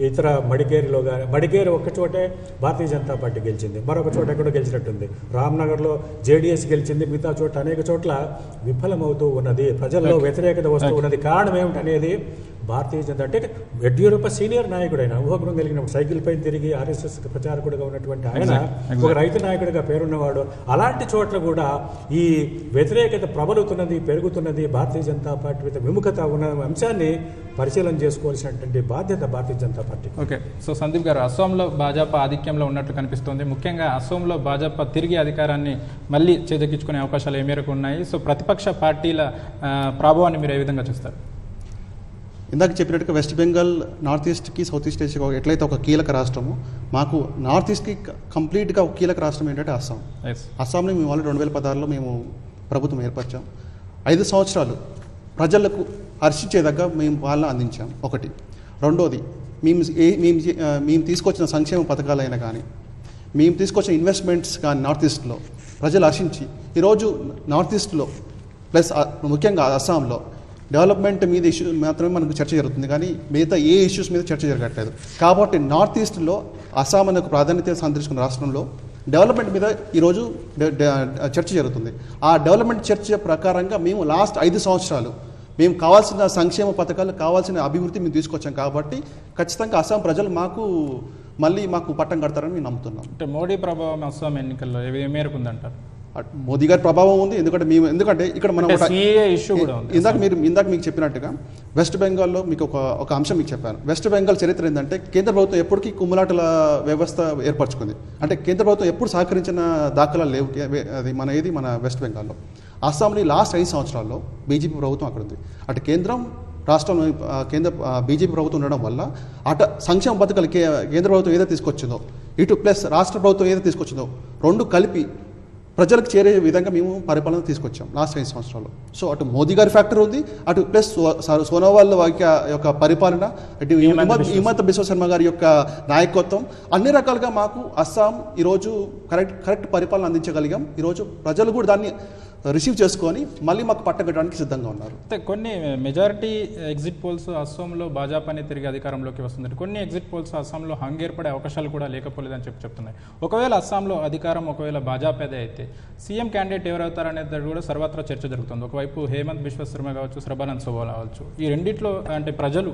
ఇతర మడికేరిలో కానీ, మడికేరి ఒక్క చోటే భారతీయ జనతా పార్టీ గెలిచింది, మరొక చోట ఎక్కడో గెలిచినట్టుంది. రామ్నగర్లో జేడీఎస్ గెలిచింది, మిగతా చోట అనేక చోట్ల విఫలమవుతూ ఉన్నది, ప్రజల్లో వ్యతిరేకత వస్తూ ఉన్నది. కారణం ఏమిటనేది భారతీయ జనతా, అంటే యడ్యూరప్ప సీనియర్ నాయకుడైన ఊహగుణం కలిగిన సైకిల్ పై తిరిగి ఆర్ఎస్ఎస్ ప్రచారకుడిగా ఉన్నటువంటి ఆయన ఒక రైతు నాయకుడిగా పేరున్నవాడు. అలాంటి చోట్ల కూడా ఈ వ్యతిరేకత ప్రబలుతున్నది, పెరుగుతున్నది. భారతీయ జనతా పార్టీ మీద విముఖత ఉన్న అంశాన్ని పరిశీలన చేసుకోవాల్సినటువంటి బాధ్యత భారతీయ జనతా పార్టీ. ఓకే, సో సందీప్ గారు, అస్సాంలో భాజపా ఆధిక్యంలో ఉన్నట్టు కనిపిస్తోంది. ముఖ్యంగా అస్సాంలో భాజపా తిరిగి అధికారాన్ని మళ్ళీ చేజెక్కించుకునే అవకాశాలు ఏ మేరకు ఉన్నాయి? సో ప్రతిపక్ష పార్టీల ప్రభావాన్ని మీరు ఏ విధంగా చూస్తారు? ఇందాక చెప్పినట్టుగా వెస్ట్ బెంగాల్ నార్త్ ఈస్ట్కి సౌత్ ఈస్ట్ ఏషియాకి ఎట్లయితే ఒక కీలక రాష్ట్రమో, మాకు నార్త్ ఈస్ట్కి కంప్లీట్గా ఒక కీలక రాష్ట్రం ఏంటంటే అస్సాం. అస్సాంలో మేము ఆల్రెడీ 2016లో మేము ప్రభుత్వం ఏర్పరిచాం. 5 సంవత్సరాలు ప్రజలకు హర్షించేదగ్గ మేము పాలన అందించాం. ఒకటి. రెండోది, మేము తీసుకొచ్చిన సంక్షేమ పథకాలైనా కానీ, మేము తీసుకొచ్చిన ఇన్వెస్ట్మెంట్స్ కానీ నార్త్ ఈస్ట్లో ప్రజలు హర్షించి ఈరోజు నార్త్ ఈస్ట్లో ప్లస్ ముఖ్యంగా అస్సాంలో డెవలప్మెంట్ మీద ఇష్యూ మాత్రమే మనకు చర్చ జరుగుతుంది, కానీ మిగతా ఏ ఇష్యూస్ మీద చర్చ జరగట్లేదు. కాబట్టి నార్త్ ఈస్ట్లో అస్సాం అనే ఒక ప్రాధాన్యత సంతరించుకున్న రాష్ట్రంలో డెవలప్మెంట్ మీద ఈరోజు చర్చ జరుగుతుంది. ఆ డెవలప్మెంట్ చర్చ ప్రకారంగా మేము లాస్ట్ 5 సంవత్సరాలు మేము కావాల్సిన సంక్షేమ పథకాలు, కావాల్సిన అభివృద్ధి మేము తీసుకొచ్చాం. కాబట్టి ఖచ్చితంగా అస్సాం ప్రజలు మళ్ళీ మాకు పట్టం కడతారని మేము నమ్ముతున్నాం. అంటే మోడీ ప్రభావం అస్సాం ఎన్నికల్లో ఏ మేరకు ఉందంటారు? మోదీ గారి ప్రభావం ఉంది. ఎందుకంటే ఇక్కడ మనం ఇందాక మీకు చెప్పినట్టుగా వెస్ట్ బెంగాల్లో మీకు ఒక అంశం మీకు చెప్పాను. వెస్ట్ బెంగాల్ చరిత్ర ఏంటంటే కేంద్ర ప్రభుత్వం ఎప్పటికీ కుమ్ములాటల వ్యవస్థ ఏర్పరచుకుంది. అంటే కేంద్ర ప్రభుత్వం ఎప్పుడు సహకరించిన దాఖలాలు లేవు. అది మన వెస్ట్ బెంగాల్లో. అస్సాంలో లాస్ట్ 5 సంవత్సరాల్లో బీజేపీ ప్రభుత్వం అక్కడ ఉంది. అటు కేంద్రం, రాష్ట్రంలో బీజేపీ ప్రభుత్వం ఉండడం వల్ల అటు సంక్షేమ పథకాలు కేంద్ర ప్రభుత్వం ఏదైతే తీసుకొచ్చిందో, ఇటు ప్లస్ రాష్ట్ర ప్రభుత్వం ఏదైతే తీసుకొచ్చిందో, 2 కలిపి ప్రజలకు చేరే విధంగా మేము పరిపాలన తీసుకొచ్చాం లాస్ట్ 5 సంవత్సరాలు. సో అటు మోదీ గారి ఫ్యాక్టర్ ఉంది, అటు ప్లస్ సోనోవాల్ యొక్క పరిపాలన, అటు హిమంత బిశ్వ శర్మ గారి యొక్క నాయకత్వం, అన్ని రకాలుగా మాకు అస్సాం ఈరోజు కరెక్ట్ పరిపాలన అందించగలిగాం. ఈరోజు ప్రజలు కూడా దాన్ని రిసీవ్ చేసుకొని మళ్ళీ మాకు పట్టగట్టడానికి సిద్ధంగా ఉన్నారు. అయితే కొన్ని మెజారిటీ ఎగ్జిట్ పోల్స్ అస్సాంలో భాజపాని తిరిగి అధికారంలోకి వస్తుంది. కొన్ని ఎగ్జిట్ పోల్స్ అస్సాంలో హంగ్ ఏర్పడే అవకాశాలు కూడా లేకపోలేదని చెప్తున్నాయి. ఒకవేళ అస్సాంలో అధికారం ఒకవేళ భాజపాదే అయితే సీఎం క్యాండిడేట్ ఎవరవుతారనేది కూడా సర్వత్రా చర్చ జరుగుతుంది. ఒకవైపు హేమంత్ బిశ్వ శర్మ కావచ్చు, సర్బానంద్ సోనోవాల్ కావచ్చు. ఈ రెండిట్లో అంటే ప్రజలు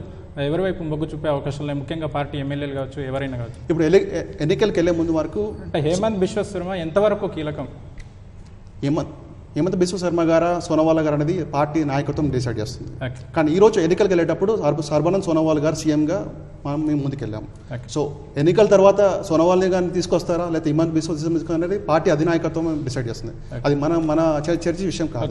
ఎవరి వైపు మొగ్గు చూపే అవకాశాలు ఉన్నాయి, ముఖ్యంగా పార్టీ ఎమ్మెల్యేలు కావచ్చు, ఎవరైనా కావచ్చు. ఇప్పుడు ఎన్నికలకు వెళ్లే ముందు వరకు అంటే హేమంత్ బిశ్వ శర్మ ఎంతవరకు కీలకం? హేమంత్ బిశ్వ శర్మ గారా సోనోవాల్ గారు అనేది పార్టీ నాయకత్వం డిసైడ్ చేస్తుంది. Okay. కానీ ఈ రోజు ఎన్నికలకు వెళ్ళేటప్పుడు సర్బానంద్ సోనోవాల్ గారు సీఎంగా మేము ముందుకెళ్ళాము. Okay. సో ఎన్నికల తర్వాత సోనోవాల్ని కానీ తీసుకొస్తారా లేకపోతే హేమంత్ బిశ్వ శర్మ అనేది పార్టీ అధినాయకత్వం డిసైడ్ చేస్తుంది. అది మన చర్చ విషయం కాదు.